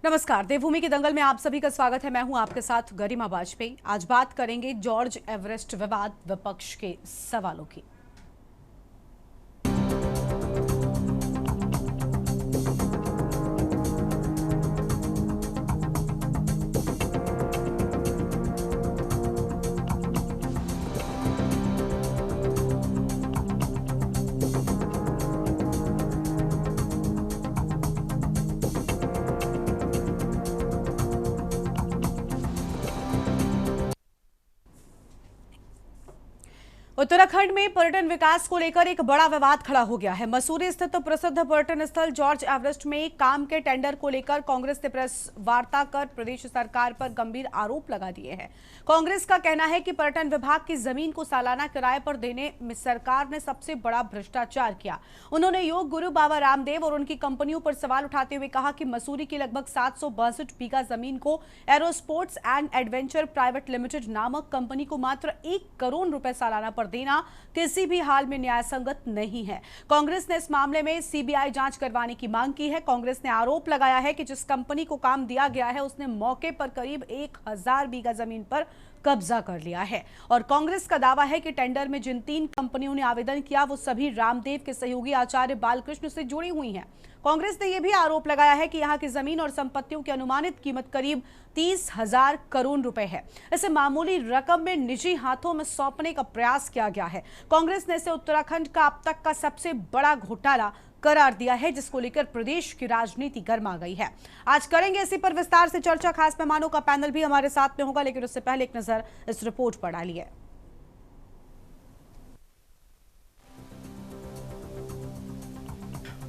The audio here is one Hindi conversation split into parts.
नमस्कार, देवभूमि के दंगल में आप सभी का स्वागत है। मैं हूं आपके साथ गरिमा वाजपेयी। आज बात करेंगे जॉर्ज एवरेस्ट विवाद, विपक्ष के सवालों की। उत्तराखंड में पर्यटन विकास को लेकर एक बड़ा विवाद खड़ा हो गया है। मसूरी स्थित प्रसिद्ध पर्यटन स्थल जॉर्ज एवरेस्ट में काम के टेंडर को लेकर कांग्रेस ने प्रेस वार्ता कर प्रदेश सरकार पर गंभीर आरोप लगा दिए हैं। कांग्रेस का कहना है कि पर्यटन विभाग की जमीन को सालाना किराए पर देने में सरकार ने सबसे बड़ा भ्रष्टाचार किया। उन्होंने योग गुरु बाबा रामदेव और उनकी कंपनियों पर सवाल उठाते हुए कहा कि मसूरी की लगभग 762 बीघा जमीन को aero sports and adventure private limited नामक कंपनी को मात्र 1 करोड़ रुपए सालाना पर देना किसी भी हाल में न्याय संगत नहीं है। कांग्रेस ने इस मामले में सीबीआई जांच करवाने की मांग की है। कांग्रेस ने आरोप लगाया है कि जिस कंपनी को काम दिया गया है उसने मौके पर करीब 1000 बीघा जमीन पर कब्जा कर लिया है और कांग्रेस का दावा है कि टेंडर में जिन 3 कंपनियों ने आवेदन किया वो सभी रामदेव के सहयोगी आचार्य बालकृष्ण से जुड़ी हुई हैं। कांग्रेस ने यह भी आरोप लगाया है कि यहां की जमीन और संपत्तियों की अनुमानित कीमत करीब 30,000 करोड़ रुपए है। इसे मामूली रकम में निजी हाथों में सौंपने का प्रयास किया गया है। कांग्रेस ने इसे उत्तराखंड का अब तक का सबसे बड़ा घोटाला करार दिया है, जिसको लेकर प्रदेश की राजनीति गर्मा गई है। आज करेंगे इसी पर विस्तार से चर्चा। खास मेहमानों का पैनल भी हमारे साथ में होगा, लेकिन उससे पहले एक नजर इस रिपोर्ट पर डालिए।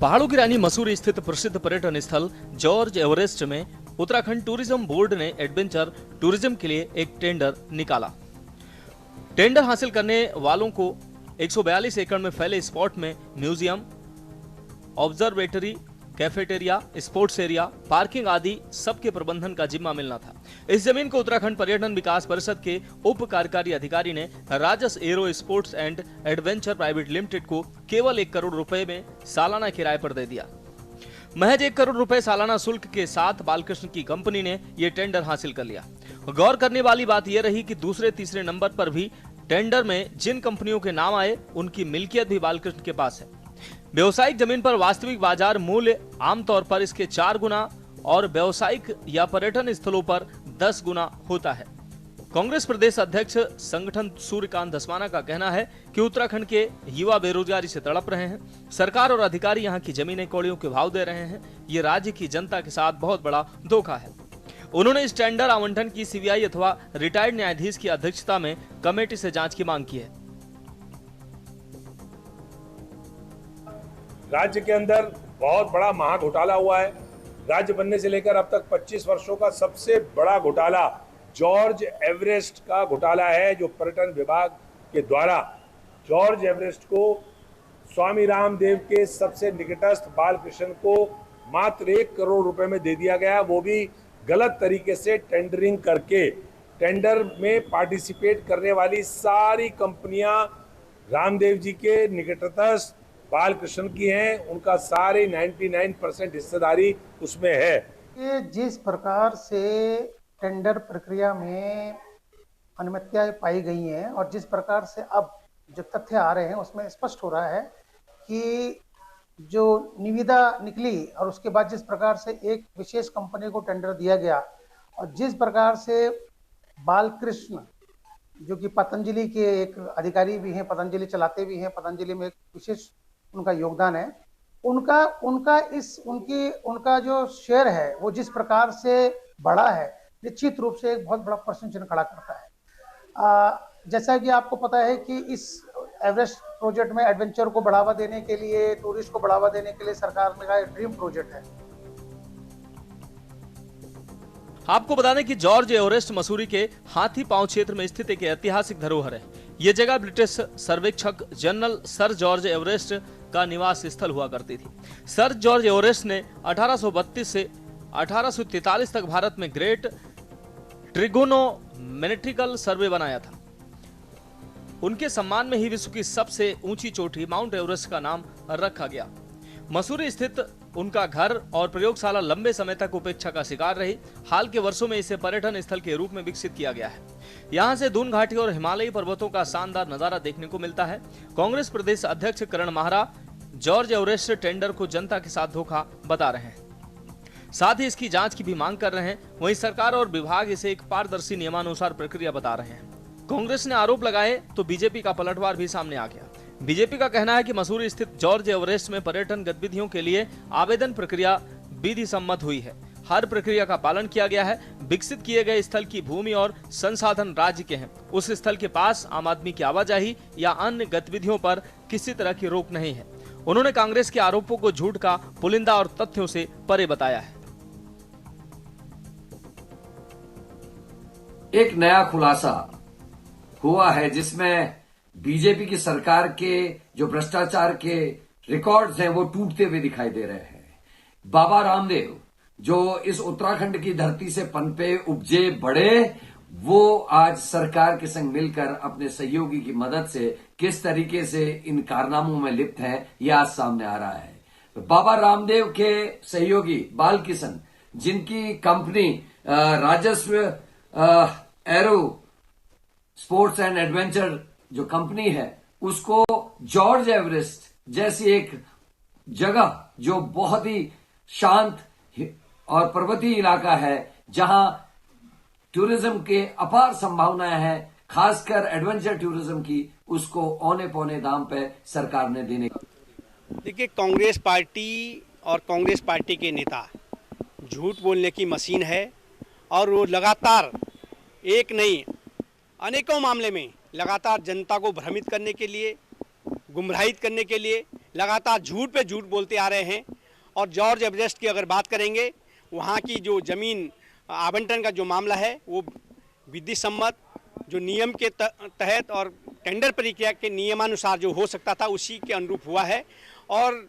पहाड़ों की रानी मसूरी स्थित प्रसिद्ध पर्यटन स्थल जॉर्ज एवरेस्ट में उत्तराखंड टूरिज्म बोर्ड ने एडवेंचर टूरिज्म के लिए एक टेंडर निकाला। टेंडर हासिल करने वालों को 142 एकड़ में फैले स्पॉट में museum, observatory, cafeteria, sports area, parking आदि सबके प्रबंधन का जिम्मा मिलना था। इस जमीन को उत्तराखंड पर्यटन विकास परिषद के उप कार्यकारी अधिकारी ने राजस aero sports and adventure private limited को केवल 1 करोड़ रुपए में सालाना किराए पर दे दिया। महज 1 करोड़ रुपए सालाना शुल्क के साथ बालकृष्ण की कंपनी ने यह टेंडर हासिल कर लिया। गौर करने वाली बात यह रही कि दूसरे तीसरे नंबर पर भी टेंडर में जिन कंपनियों के नाम आए उनकी मिल्कियत भी बालकृष्ण के पास है। व्यवसायिक जमीन पर वास्तविक बाजार मूल्य आमतौर पर इसके 4 गुना और व्यवसायिक या पर्यटन स्थलों पर 10 गुना होता है। कांग्रेस प्रदेश अध्यक्ष संगठन सूर्यकांत धस्माना का कहना है कि उत्तराखंड के युवा बेरोजगारी से तड़प रहे हैं। सरकार और अधिकारी यहां की जमीनें कौड़ियों के भाव दे रहे हैं। ये राज्य की जनता के साथ बहुत बड़ा धोखा है। उन्होंने इस टेंडर आवंटन की सीबीआई अथवा रिटायर्ड न्यायाधीश की अध्यक्षता में कमेटी से जांच की मांग की है। राज्य के अंदर बहुत बड़ा महा घोटाला हुआ है। राज्य बनने से लेकर अब तक 25 वर्षों का सबसे बड़ा घोटाला जॉर्ज एवरेस्ट का घोटाला है, जो पर्यटन विभाग के द्वारा जॉर्ज एवरेस्ट को स्वामी रामदेव के सबसे निकटस्थ बालकृष्ण को मात्र 1 करोड़ रुपए में दे दिया गया, वो भी गलत तरीके से टेंडरिंग करके। टेंडर में पार्टिसिपेट करने वाली सारी कंपनियां रामदेव जी के निकटस्थ बालकृष्ण की हैं, उनका सारे 99% हिस्सेदारी उसमें है। ये जिस प्रकार से टेंडर प्रक्रिया में अनियमितताएं पाई गई हैं और जिस प्रकार से अब जो तथ्य आ रहे हैं उसमें स्पष्ट हो रहा है कि जो निविदा निकली और उसके बाद जिस प्रकार से एक विशेष कंपनी को टेंडर दिया गया और जिस प्रकार से बालकृष्ण जो कि पतंजलि के एक अधिकारी भी हैं, पतंजलि चलाते भी हैं, पतंजलि में एक विशेष उनका योगदान है, उनका जो शेयर है वो जिस प्रकार से बढ़ा है, निश्चित रूप से एक बहुत बड़ा प्रश्न चिन्ह खड़ा करता है। जैसा कि आपको पता है कि इस एवरेस्ट प्रोजेक्ट में एडवेंचर को बढ़ावा देने के लिए, टूरिस्ट को बढ़ावा देने के लिए सरकार ने कहा ड्रीम प्रोजेक्ट है। आपको बता दें कि जॉर्ज एवरेस्ट मसूरी के हाथी पांव क्षेत्र में स्थित एक ऐतिहासिक धरोहर है। यह जगह ब्रिटिश सर्वेक्षक जनरल सर जॉर्ज एवरेस्ट का निवास स्थल हुआ करती थी। सर जॉर्ज एवरेस्ट ने 1832 से 1843 तक भारत में ग्रेट ट्रिगोनोमेट्रिकल सर्वे बनाया था। उनके सम्मान में ही विश्व की सबसे ऊंची चोटी माउंट एवरेस्ट का नाम रखा गया। मसूरी स्थित उनका घर और प्रयोगशाला लंबे समय तक उपेक्षा का शिकार रही। हाल के वर्षों में इसे पर्यटन स्थल के रूप में विकसित किया गया है। यहाँ से दून घाटी और हिमालयी पर्वतों का शानदार नजारा देखने को मिलता है। कांग्रेस प्रदेश अध्यक्ष करण माहरा जॉर्ज एवरेस्ट टेंडर को जनता के साथ धोखा बता रहे हैं, साथ ही इसकी जांच की भी मांग कर रहे हैं। वहीं सरकार और विभाग इसे एक पारदर्शी नियमानुसार प्रक्रिया बता रहे हैं। कांग्रेस ने आरोप लगाए तो बीजेपी का पलटवार भी सामने आ गया। बीजेपी का कहना है कि मसूरी स्थित जॉर्ज एवरेस्ट में पर्यटन गतिविधियों के लिए आवेदन प्रक्रिया विधि सम्मत हुई है। हर प्रक्रिया का पालन किया गया है। विकसित किए गए स्थल की भूमि और संसाधन राज्य के हैं। उस स्थल के पास आम आदमी की आवाजाही या अन्य गतिविधियों पर किसी तरह की रोक नहीं है। उन्होंने कांग्रेस के आरोपों को झूठ का पुलिंदा और तथ्यों से परे बताया है। एक नया खुलासा हुआ है जिसमें बीजेपी की सरकार के जो भ्रष्टाचार के रिकॉर्ड्स हैं वो टूटते हुए दिखाई दे रहे हैं। बाबा रामदेव जो इस उत्तराखंड की धरती से पनपे उपजे बढ़े, वो आज सरकार के संग मिलकर अपने सहयोगी की मदद से किस तरीके से इन कारनामों में लिप्त हैं, यह आज सामने आ रहा है। बाबा रामदेव के सहयोगी बालकिशन, जिनकी कंपनी राजस्व एरो स्पोर्ट्स एंड एडवेंचर जो कंपनी है, उसको जॉर्ज एवरेस्ट जैसी एक जगह जो बहुत ही शांत और पर्वतीय इलाका है, जहां टूरिज्म के अपार संभावनाएं हैं, खासकर एडवेंचर टूरिज्म की, उसको औने पौने दाम पे सरकार ने देने। देखिए, कांग्रेस पार्टी और कांग्रेस पार्टी के नेता झूठ बोलने की मशीन है और वो लगातार एक नहीं अनेकों मामले में लगातार जनता को भ्रमित करने के लिए, गुमराहित करने के लिए लगातार झूठ पे झूठ बोलते आ रहे हैं। और जॉर्ज एवरेस्ट की अगर बात करेंगे, वहाँ की जो ज़मीन आवंटन का जो मामला है वो विधि सम्मत जो नियम के तहत और टेंडर प्रक्रिया के नियमानुसार जो हो सकता था उसी के अनुरूप हुआ है। और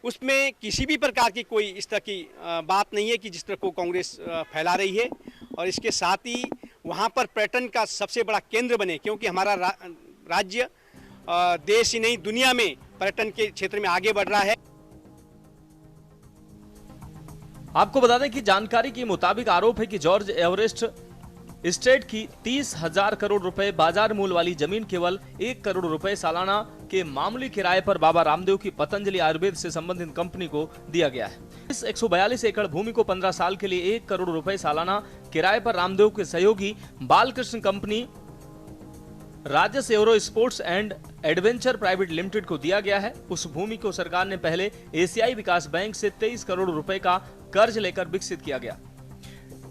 उसमें किसी भी प्रकार की कोई इस तरह की बात नहीं है कि जिस तरह को कांग्रेस फैला रही है। और इसके साथ ही वहाँ पर पर्यटन का सबसे बड़ा केंद्र बने, क्योंकि हमारा राज्य देश ही नहीं दुनिया में पर्यटन के क्षेत्र में आगे बढ़ रहा है। आपको बता दें कि जानकारी के मुताबिक आरोप है कि जॉर्ज एवरेस्ट स्टेट की 30,000 करोड़ रुपए बाजार मूल्य वाली जमीन केवल 1 करोड़ रुपए सालाना के मामूली किराए पर बाबा रामदेव की पतंजलि आयुर्वेद से संबंधित कंपनी को दिया गया है। इस 142 एकड़ भूमि को 15 साल के लिए 1 करोड़ रुपए सालाना किराए पर रामदेव के सहयोगी Balkrishna company Rajas aero sports and adventure private limited को दिया गया है। उस भूमि को सरकार ने पहले एशियाई विकास बैंक से 23 करोड़ रुपए का कर्ज लेकर विकसित किया गया।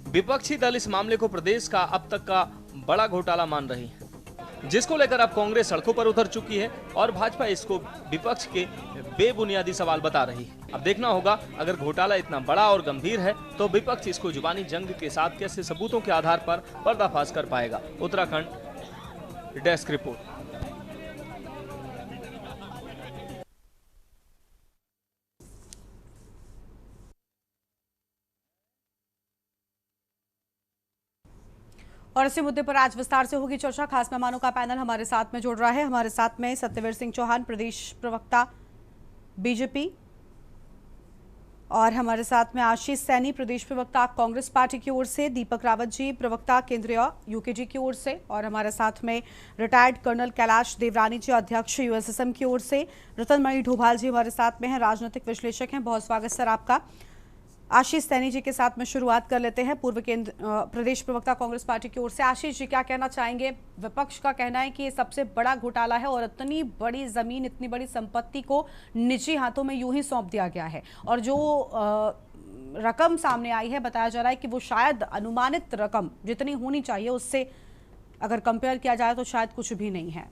विपक्षी दल इस मामले को प्रदेश का अब तक का बड़ा घोटाला मान रही है, जिसको लेकर अब कांग्रेस सड़कों पर उतर चुकी है और भाजपा इसको विपक्ष के बेबुनियादी सवाल बता रही है। अब देखना होगा, अगर घोटाला इतना बड़ा और गंभीर है तो विपक्ष इसको जुबानी जंग के साथ कैसे सबूतों के आधार पर पर्दाफाश कर पाएगा। Uttarakhand desk report. और इसी मुद्दे पर आज विस्तार से होगी चर्चा। खास मेहमानों का पैनल हमारे साथ में जुड़ रहा है। हमारे साथ में सत्यवीर सिंह चौहान, प्रदेश प्रवक्ता बीजेपी, और हमारे साथ में आशीष सैनी, प्रदेश प्रवक्ता कांग्रेस पार्टी की ओर से, दीपक रावत जी, प्रवक्ता केंद्रीय यूकेजी की ओर से, और हमारे साथ में रिटायर्ड कर्नल कैलाश देवरानी जी, अध्यक्ष यूएसएसएम की ओर से, रतनमणि ढोभाल जी हमारे साथ में हैं, राजनीतिक विश्लेषक हैं। बहुत स्वागत सर आपका। आशीष सैनी जी के साथ में शुरुआत कर लेते हैं, पूर्व प्रदेश प्रवक्ता कांग्रेस पार्टी की ओर से। आशीष जी, क्या कहना चाहेंगे? विपक्ष का कहना है कि ये सबसे बड़ा घोटाला है और इतनी बड़ी जमीन, इतनी बड़ी संपत्ति को निजी हाथों में यूं ही सौंप दिया गया है, और जो रकम सामने आई है बताया जा रहा है कि वो शायद अनुमानित रकम जितनी होनी चाहिए उससे अगर कंपेयर किया जाए तो शायद कुछ भी नहीं है।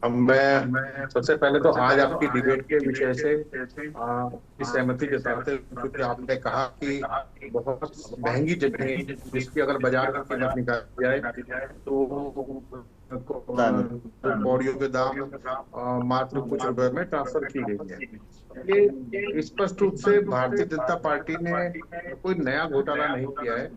अब मैं सबसे पहले तो आज आपकी डिबेट के विषय से इस सहमति जताते हैं, क्योंकि आपने कहा कि बहुत महंगी जमीन जिसकी अगर बाजार की कीमत निकाली जाए तो कौड़ियों के दाम मात्र कुछ रुपए में ट्रांसफर की गई है। ये स्पष्ट रूप से भारतीय जनता पार्टी ने कोई नया घोटाला नहीं किया है।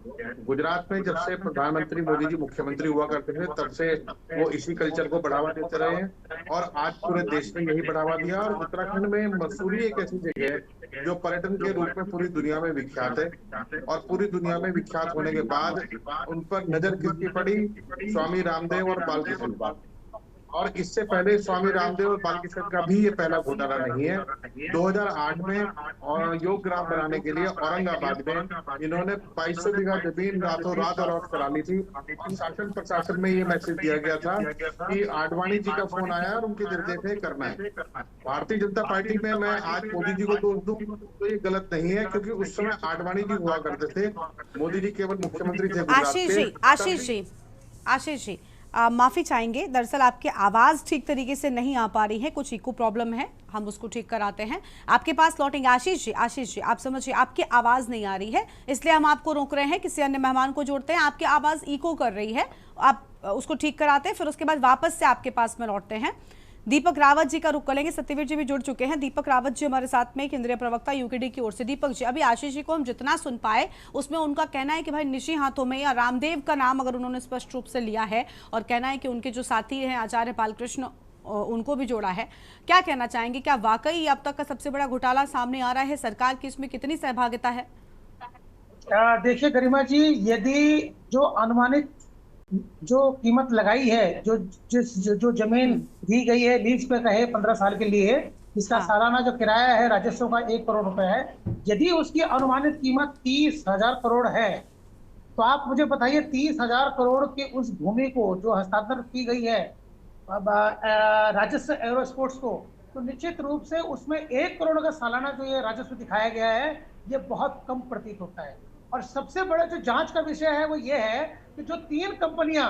गुजरात में जब से प्रधानमंत्री मोदी जी मुख्यमंत्री हुआ करते थे तब से वो इसी कल्चर को बढ़ावा देते रहे हैं और आज पूरे देश में यही बढ़ावा दिया। और उत्तराखंड में मसूरी एक ऐसी जगह है जो पर्यटन के रूप में पूरी दुनिया में विख्यात है और पूरी दुनिया में विख्यात होने के बाद उन पर नजर किसकी पड़ी? स्वामी रामदेव और बालकृष्ण पर। और इससे पहले स्वामी रामदेव और बालकृष्ण का भी ये पहला घोटाला नहीं है। 2008 में योग ग्राम बनाने के लिए औरंगाबाद में इन्होंने 2200 बीघा जमीन रातों रात अलॉट करा ली थी और शासन प्रशासन में ये मैसेज दिया गया था कि आडवाणी जी का फोन आया और उनके निर्देश में करना है। भारतीय जनता पार्टी में मैं आज मोदी जी को दोष दूं तो ये गलत नहीं है, क्योंकि उस समय आडवाणी जी हुआ करते थे, मोदी जी केवल मुख्यमंत्री थे आशीष जी माफी चाहेंगे, दरअसल आपकी आवाज ठीक तरीके से नहीं आ पा रही है, कुछ इको प्रॉब्लम है, हम उसको ठीक कराते हैं, आपके पास लौटेंगे। आशीष जी आप समझिए आपकी आवाज नहीं आ रही है, इसलिए हम आपको रोक रहे हैं, किसी अन्य मेहमान को जोड़ते हैं। आपकी आवाज इको कर रही है, आप उसको ठीक कराते हैं, फिर उसके बाद वापस से आपके पास में लौटते हैं। दीपक रावत जी का रुख करेंगे, सत्यवीर जी भी जुड़ चुके हैं। दीपक रावत जी हमारे साथ में, केंद्रीय प्रवक्ता यूकेडी की ओर से। दीपक जी, अभी आशीष जी को हम जितना सुन पाए उसमें उनका कहना है कि भाई निशी हाथों में या रामदेव का नाम अगर उन्होंने स्पष्ट रूप से लिया है और कहना है कि उनके जो साथी हैं आचार्य बालकृष्ण उनको भी जोड़ा है। क्या कहना चाहेंगे, क्या वाकई अब तक का सबसे बड़ा घोटाला सामने आ रहा है? सरकार की इसमें कितनी सहभागिता है? देखिए गरिमा जी, यदि जो अनुमानित जो कीमत लगाई है, जो जमीन दी गई है लीज पे कहे 15 साल के लिए, इसका सालाना जो किराया है राजस्व का 1 करोड़ रुपए है, यदि उसकी अनुमानित कीमत 30,000 करोड़ है तो आप मुझे बताइए 30,000 करोड़ की उस भूमि को जो हस्तांतरण की गई है राजस्व एरोस्पोर्ट्स को, तो निश्चित रूप से उसमें 1 करोड़ का सालाना जो ये राजस्व दिखाया गया है ये बहुत कम प्रतीत होता है। और सबसे बड़ा जो जांच का विषय है वो ये है कि जो 3 कंपनियां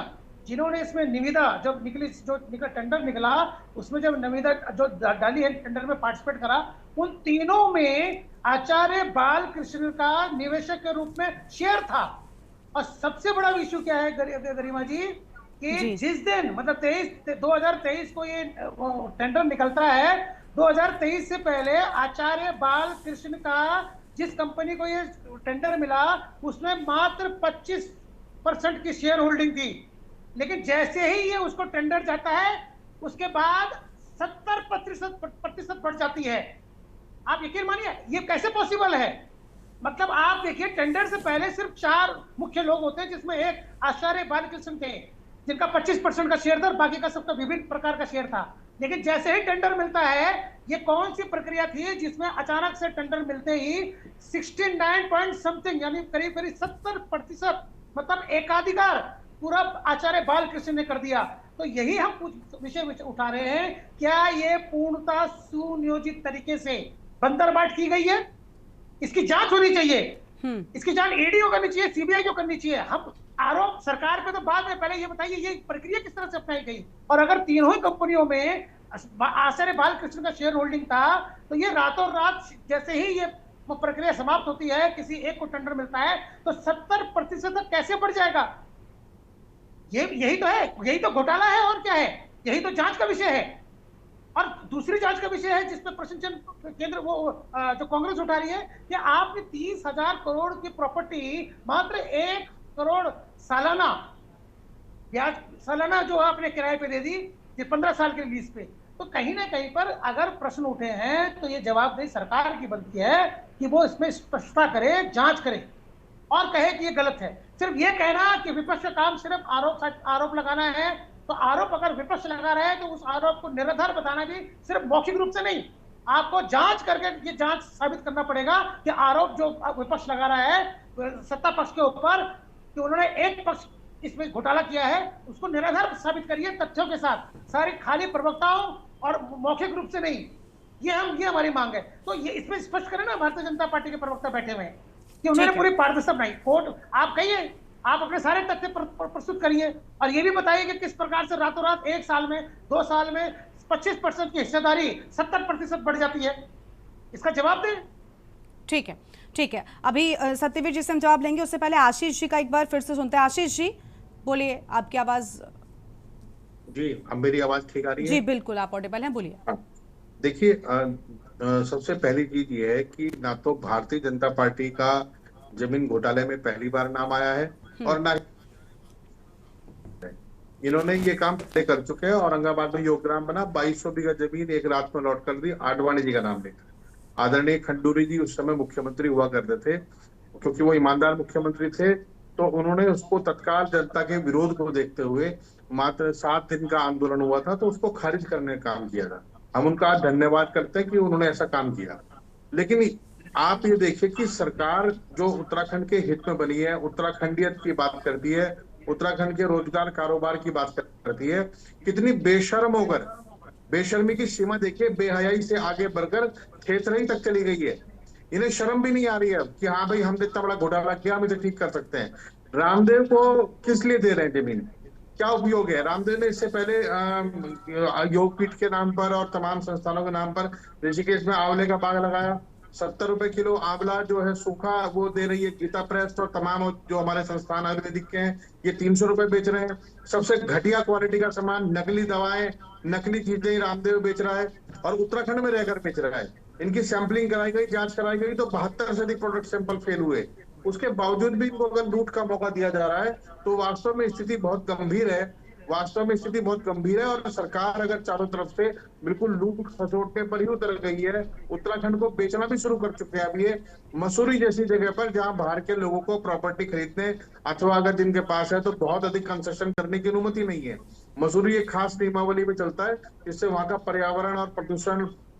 जिन्होंने इसमें निविदा जब निकली, जो टेंडर निकला उसमें जब निविदा जो डाली है टेंडर में पार्टिसिपेट करा, उन तीनों में आचार्य बालकृष्ण का निवेशक के रूप में शेयर था। और सबसे बड़ा इश्यू क्या है गरिमा जी कि जिस दिन मतलब 2023 को ये टेंडर निकलता है, 2023 से पहले आचार्य बालकृष्ण का जिस कंपनी को ये टेंडर मिला उसमें मात्र 25% की शेयर होल्डिंग थी, लेकिन जैसे ही ये उसको टेंडर जाता है उसके बाद 70% बढ़ जाती है। आप यकीन मानिए ये कैसे पॉसिबल है? मतलब आप देखिए टेंडर से पहले सिर्फ 4 मुख्य लोग होते हैं, जिसमें एक आचार्य बालकृष्ण थे जिनका 25% का शेयर था और बाकी का सबका विभिन्न प्रकार का शेयर था। लेकिन जैसे ही टेंडर मिलता है, ये कौन सी प्रक्रिया थी जिसमें अचानक से टेंडर मिलते ही 69 पॉइंट समथिंग यानी करीब 70% मतलब एकाधिकार पूरा आचार्य बालकृष्ण ने कर दिया। तो यही हम कुछ विषय उठा रहे हैं, क्या ये पूर्णतः सुनियोजित तरीके से बंदरबाट की गई है? इसकी जांच होनी चाहिए, इसकी जांच ईडी को करनी चाहिए, सीबीआई को करनी चाहिए। हम आरोप सरकार पे तो बाद में, पहले ये बताइए ये प्रक्रिया किस तरह से अपनाई गई? और अगर तीनों ही कंपनियों में आचार्य बालकृष्ण का शेयर होल्डिंग था तो ये रातों रात जैसे ही ये प्रक्रिया समाप्त होती है, किसी एक को टेंडर मिलता है तो 70% तक कैसे बढ़ जाएगा? यही तो है, यही तो घोटाला है और क्या है? यही तो जांच का विषय है। और दूसरी जांच का विषय है जिसपे प्रश्न केंद्र वो जो कांग्रेस उठा रही है कि आपने 30,000 करोड़ की प्रॉपर्टी मात्र 1 करोड़ सालाना ब्याज सालाना जो आपने किराए पे दे दी, ये 15 साल के लीज पे। तो कहीं ना कहीं पर अगर प्रश्न उठे हैं तो ये जवाबदेही सरकार की बनती है कि वो इसमें स्पष्टता करे, जांच करे और कहे कि ये गलत है। सिर्फ ये कहना कि विपक्ष का काम सिर्फ आरोप लगाना है, तो आरोप अगर विपक्ष लगा रहा है तो उस आरोप को निराधार बताना भी सिर्फ मौखिक रूप से नहीं, आपको जांच करके ये जांच साबित करना पड़ेगा कि आरोप जो विपक्ष लगा रहा है सत्ता पक्ष के ऊपर कि उन्होंने एक पक्ष इसमें घोटाला किया है, उसको निराधार साबित करिए तथ्यों के साथ, सारी खाली प्रवक्ताओं और मौखिक रूप से नहीं। ये हमारी मांग है। तो ये इसमें स्पष्ट करें ना भारतीय जनता पार्टी के प्रवक्ता बैठे हुए हैं कि उन्होंने पूरी पारदर्शिता बनाई। कोर्ट आप कहिए, आप अपने सारे तथ्य प्रस्तुत करिए और ये भी बताइए कि किस प्रकार से रातों रात 1 साल में 2 साल में 25% की हिस्सेदारी 70% बढ़ जाती है, इसका जवाब दें। ठीक है, अभी सत्यवीर जी से हम जवाब लेंगे, उससे पहले आशीष जी का एक बार फिर से सुनते हैं। आशीष जी बोलिए, आपकी आवाज। जी, अब मेरी आवाज ठीक आ रही जी है? बिल्कुल, आप ऑडिबल हैं, बोलिए। हाँ। देखिए, सबसे पहली चीज ये है कि ना तो भारतीय जनता पार्टी का जमीन घोटाले में पहली बार नाम आया है और ना इन्होंने ये काम पहले कर चुके हैं। औरंगाबाद में योगदान बना, 2200 बीघा जमीन एक रात में लौट कर दी आडवाणी जी का नाम लेकर। आदरणीय खंडूरी जी उस समय मुख्यमंत्री हुआ करते थे, क्योंकि वो ईमानदार मुख्यमंत्री थे, तो उन्होंने उसको तत्काल जनता के विरोध को देखते हुए, मात्र 7 दिन का आंदोलन हुआ था, तो उसको खारिज करने का काम किया था। हम उनका धन्यवाद करते हैं कि उन्होंने ऐसा काम किया। लेकिन आप ये देखिए कि सरकार जो उत्तराखंड के हित में बनी है, उत्तराखंडियत की बात करती है, उत्तराखंड के रोजगार कारोबार की बात करती है, कितनी बेशर्म होकर, बेशर्मी की सीमा देखिए, बेहयाई से आगे बढ़कर थेथरई तक चली गई है। इन्हें शर्म भी नहीं आ रही है कि हाँ भाई, हमने इतना बड़ा घोटाला किया, हम इसे ठीक कर सकते हैं। रामदेव को किस लिए दे रहे हैं जमीन? क्या उपयोग है? रामदेव ने इससे पहले योगपीठ के नाम पर और तमाम संस्थानों के नाम पर ऋषिकेश में आंवले का बाग लगाया। 70 रुपए किलो आंवला जो है सूखा, वो दे रही है गीता प्रेस, और तमाम जो हमारे संस्थान आयुर्वेदिक के हैं, ये 300 रुपए बेच रहे हैं। सबसे घटिया क्वालिटी का सामान, नकली दवाएं, नकली चीजें रामदेव बेच रहा है, और उत्तराखंड में रहकर बेच रहा है। इनकी सैंपलिंग कराई गई, जांच कराई गई, तो 72 से अधिक प्रोडक्ट सैंपल फेल हुए। उसके बावजूद भी इनको अगर लूट का मौका दिया जा रहा है, तो वास्तव में स्थिति बहुत गंभीर है। वास्तव में स्थिति बहुत गंभीर है, और सरकार अगर चारों तरफ से बिल्कुल लूट खसोटने पर ही उतर गई है, उत्तराखंड को बेचना भी शुरू कर चुके हैं। अब ये मसूरी जैसी जगह पर, जहां बाहर के लोगों को प्रॉपर्टी खरीदने, अथवा अगर जिनके पास है तो बहुत अधिक कंसेशन करने की अनुमति नहीं है। मसूरी एक खास नियमावली में चलता है, जिससे वहां का पर्यावरण और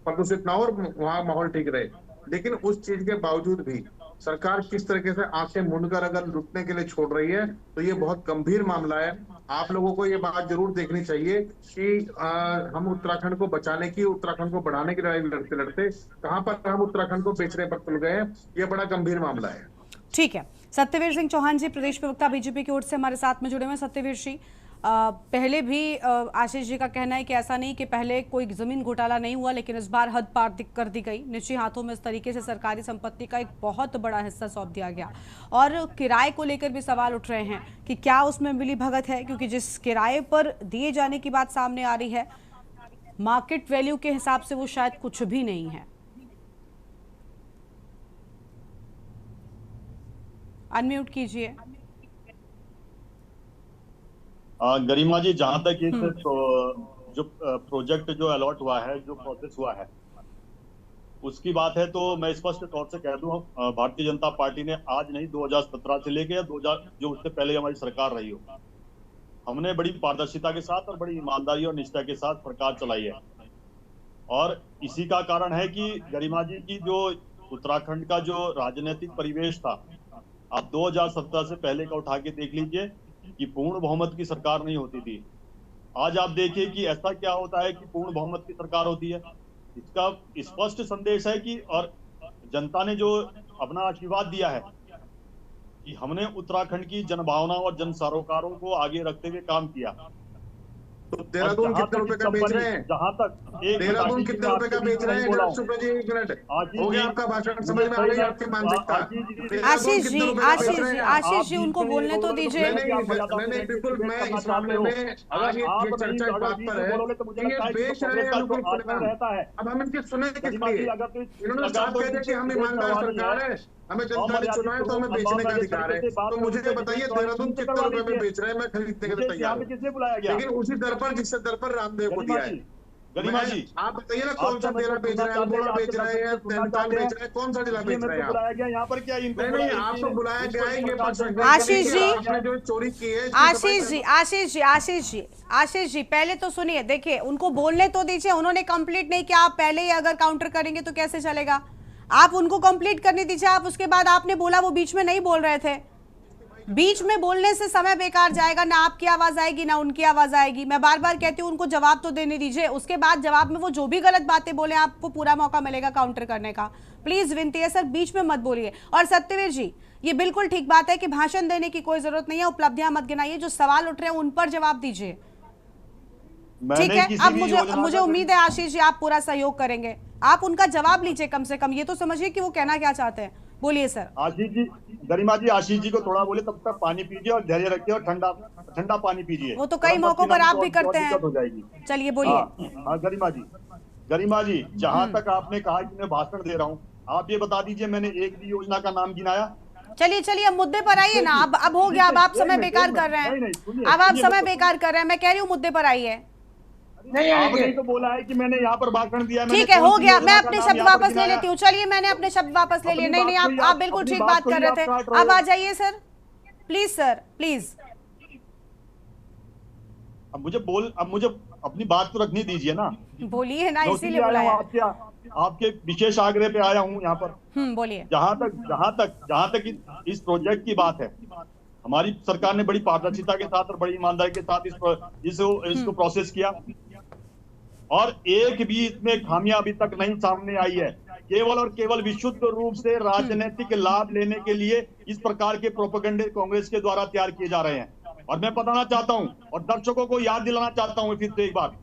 प्रदूषित ना हो और वहां माहौल ठीक रहे। लेकिन उस चीज के बावजूद भी सरकार किस तरीके से आंखें मूंदकर अगर लुटने के लिए छोड़ रही है, तो ये बहुत गंभीर मामला है। आप लोगों को ये बात जरूर देखनी चाहिए कि हम उत्तराखंड को बचाने की, उत्तराखंड को बढ़ाने की लड़ाई लड़ते लड़ते कहां पर हम उत्तराखंड को बेचने पर तुल गए हैं। ये बड़ा गंभीर मामला है। ठीक है, सत्यवीर सिंह चौहान जी प्रदेश प्रवक्ता बीजेपी की ओर से हमारे साथ में जुड़े हुए हैं। सत्यवीर जी, पहले भी आशीष जी का कहना है कि ऐसा नहीं कि पहले कोई जमीन घोटाला नहीं हुआ, लेकिन इस बार हद पार कर दी गई। निजी हाथों में इस तरीके से सरकारी संपत्ति का एक बहुत बड़ा हिस्सा सौंप दिया गया, और किराए को लेकर भी सवाल उठ रहे हैं कि क्या उसमें मिली भगत है, क्योंकि जिस किराए पर दिए जाने की बात सामने आ रही है, मार्केट वैल्यू के हिसाब से वो शायद कुछ भी नहीं है। अनम्यूट कीजिए। गरिमा जी, जहां तक इस जो प्रोजेक्ट जो अलॉट हुआ है, जो प्रोसेस हुआ है, उसकी बात है, तो मैं स्पष्ट तौर से कह दूं, भारतीय जनता पार्टी ने आज नहीं, 2017 से लेकर 2000 जो उससे पहले हमारी सरकार रही हो, हमने बड़ी पारदर्शिता के साथ और बड़ी ईमानदारी और निष्ठा के साथ सरकार चलाई है। और इसी का कारण है कि गरिमा जी की जो उत्तराखंड का जो राजनीतिक परिवेश था, आप 2017 से पहले का उठा के देख लीजिए कि पूर्ण बहुमत की सरकार नहीं होती थी। आज आप देखिए कि ऐसा क्या होता है कि पूर्ण बहुमत की सरकार होती है। इसका स्पष्ट संदेश है कि, और जनता ने जो अपना आशीर्वाद दिया है कि हमने उत्तराखंड की जनभावना और जन सरोकारों को आगे रखते हुए काम किया। तो देहरादून कितने रुपए का बेच रहे हैं? जहां तक देहरादून कितने रुपए का बेच रहे हैं? जी, एक मिनट हो गया आपका भाषण, समझ में आ गई आपकी मानसिकता। आशीष जी उनको बोलने तो दीजिए। नहीं, बिल्कुल, मैं इस मामले में आज ये चर्चा इस बात पर है कि ये बेच रहे हैं बिल्कुल खुलेआम। अब हम इनके सुने किस लिए? इन्होंने साफ कह दिया कि हम ईमानदार सरकार है, हमें जनता ने चुना है, तो हमें बेचने का अधिकार है। तो मुझे बताइए, देहरादून कितने रुपए में बेच रहे हैं? मैं खरीदने के लिए तैयार हूँ, लेकिन उसी दर पर जिससे दर पर रामदेव को दिया है। गरिमा जी, आप बताइए ना, कौन सा जिला बेच रहे हैं? अल्मोड़ा बेच रहे हैं, नैनीताल बेच रहे हैं, कौन सा जिला बेच रहे हैं? बुलाया गया यहाँ पर क्या? नहीं, आपको बुलाया गया है, ये आशीष जी, आपने जो चोरी की है। आशीष जी पहले तो सुनिए, देखिए उनको बोलने तो दीजिए, उन्होंने कंप्लीट नहीं किया। आप पहले ही अगर काउंटर करेंगे तो कैसे चलेगा? आप उनको कंप्लीट करने दीजिए। आप उसके बाद आपने बोला, वो बीच में नहीं बोल रहे थे। बीच में बोलने से समय बेकार जाएगा, ना आपकी आवाज आएगी ना उनकी आवाज आएगी। मैं बार बार कहती हूँ, उनको जवाब तो देने दीजिए। उसके बाद जवाब में वो जो भी गलत बातें बोले, आपको पूरा मौका मिलेगा काउंटर करने का। प्लीज विनती है सर, बीच में मत बोलिए। और सत्यवीर जी, ये बिल्कुल ठीक बात है कि भाषण देने की कोई जरूरत नहीं है, उपलब्धियां मत गिनाइए, जो सवाल उठ रहे हैं उन पर जवाब दीजिए। ठीक है, अब मुझे उम्मीद है आशीष जी आप पूरा सहयोग करेंगे। आप उनका जवाब लीजिए, कम से कम ये तो समझिए कि वो कहना क्या चाहते हैं। बोलिए सर। आशीष जी, गरिमा जी, आशीष जी को थोड़ा बोले तब तक पानी पीजिए और धैर्य रखिए और ठंडा ठंडा पानी पीजिए। वो तो कई मौकों पर आप भी करते हैं। दिक्कत हो जाएगी। चलिए बोलिए। हाँ गरिमा जी, जहाँ तक आपने कहा कि मैं भाषण दे रहा हूँ, आप ये बता दीजिए मैंने एक भी योजना का नाम गिनाया? चलिए अब मुद्दे पर आइए ना। अब हो गया, अब आप समय बेकार कर रहे हैं। अब आप समय बेकार कर रहे हैं। मैं कह रही हूँ मुद्दे पर आइए। नहीं, आपने तो बोला है कि मैंने यहाँ पर भाषण दिया। ठीक है, हो गया। मैं अपने शब्द वापस ले लेती हूँ। चलिए, मैंने अपने शब्द वापस ले लिए। नहीं, आप बिल्कुल ठीक बात कर रहे थे। अब आ जाइए सर, प्लीज सर, प्लीज। अब मुझे अपनी बात तो रखनी दीजिए ना। बोलिए ना, इसीलिए बुलाया। आपके विशेष आग्रह पे आया हूँ यहाँ पर। बोलिए। जहाँ तक इस प्रोजेक्ट की बात है, हमारी सरकार ने बड़ी पारदर्शिता के साथ और बड़ी ईमानदारी के साथ इसको प्रोसेस किया और एक भी इसमें खामियां अभी तक नहीं सामने आई है। केवल और केवल विशुद्ध रूप से राजनीतिक लाभ लेने के लिए इस प्रकार के प्रोपेगेंडे कांग्रेस के द्वारा तैयार किए जा रहे हैं। और मैं बताना चाहता हूं और दर्शकों को याद दिलाना चाहता हूं फिर से एक बार,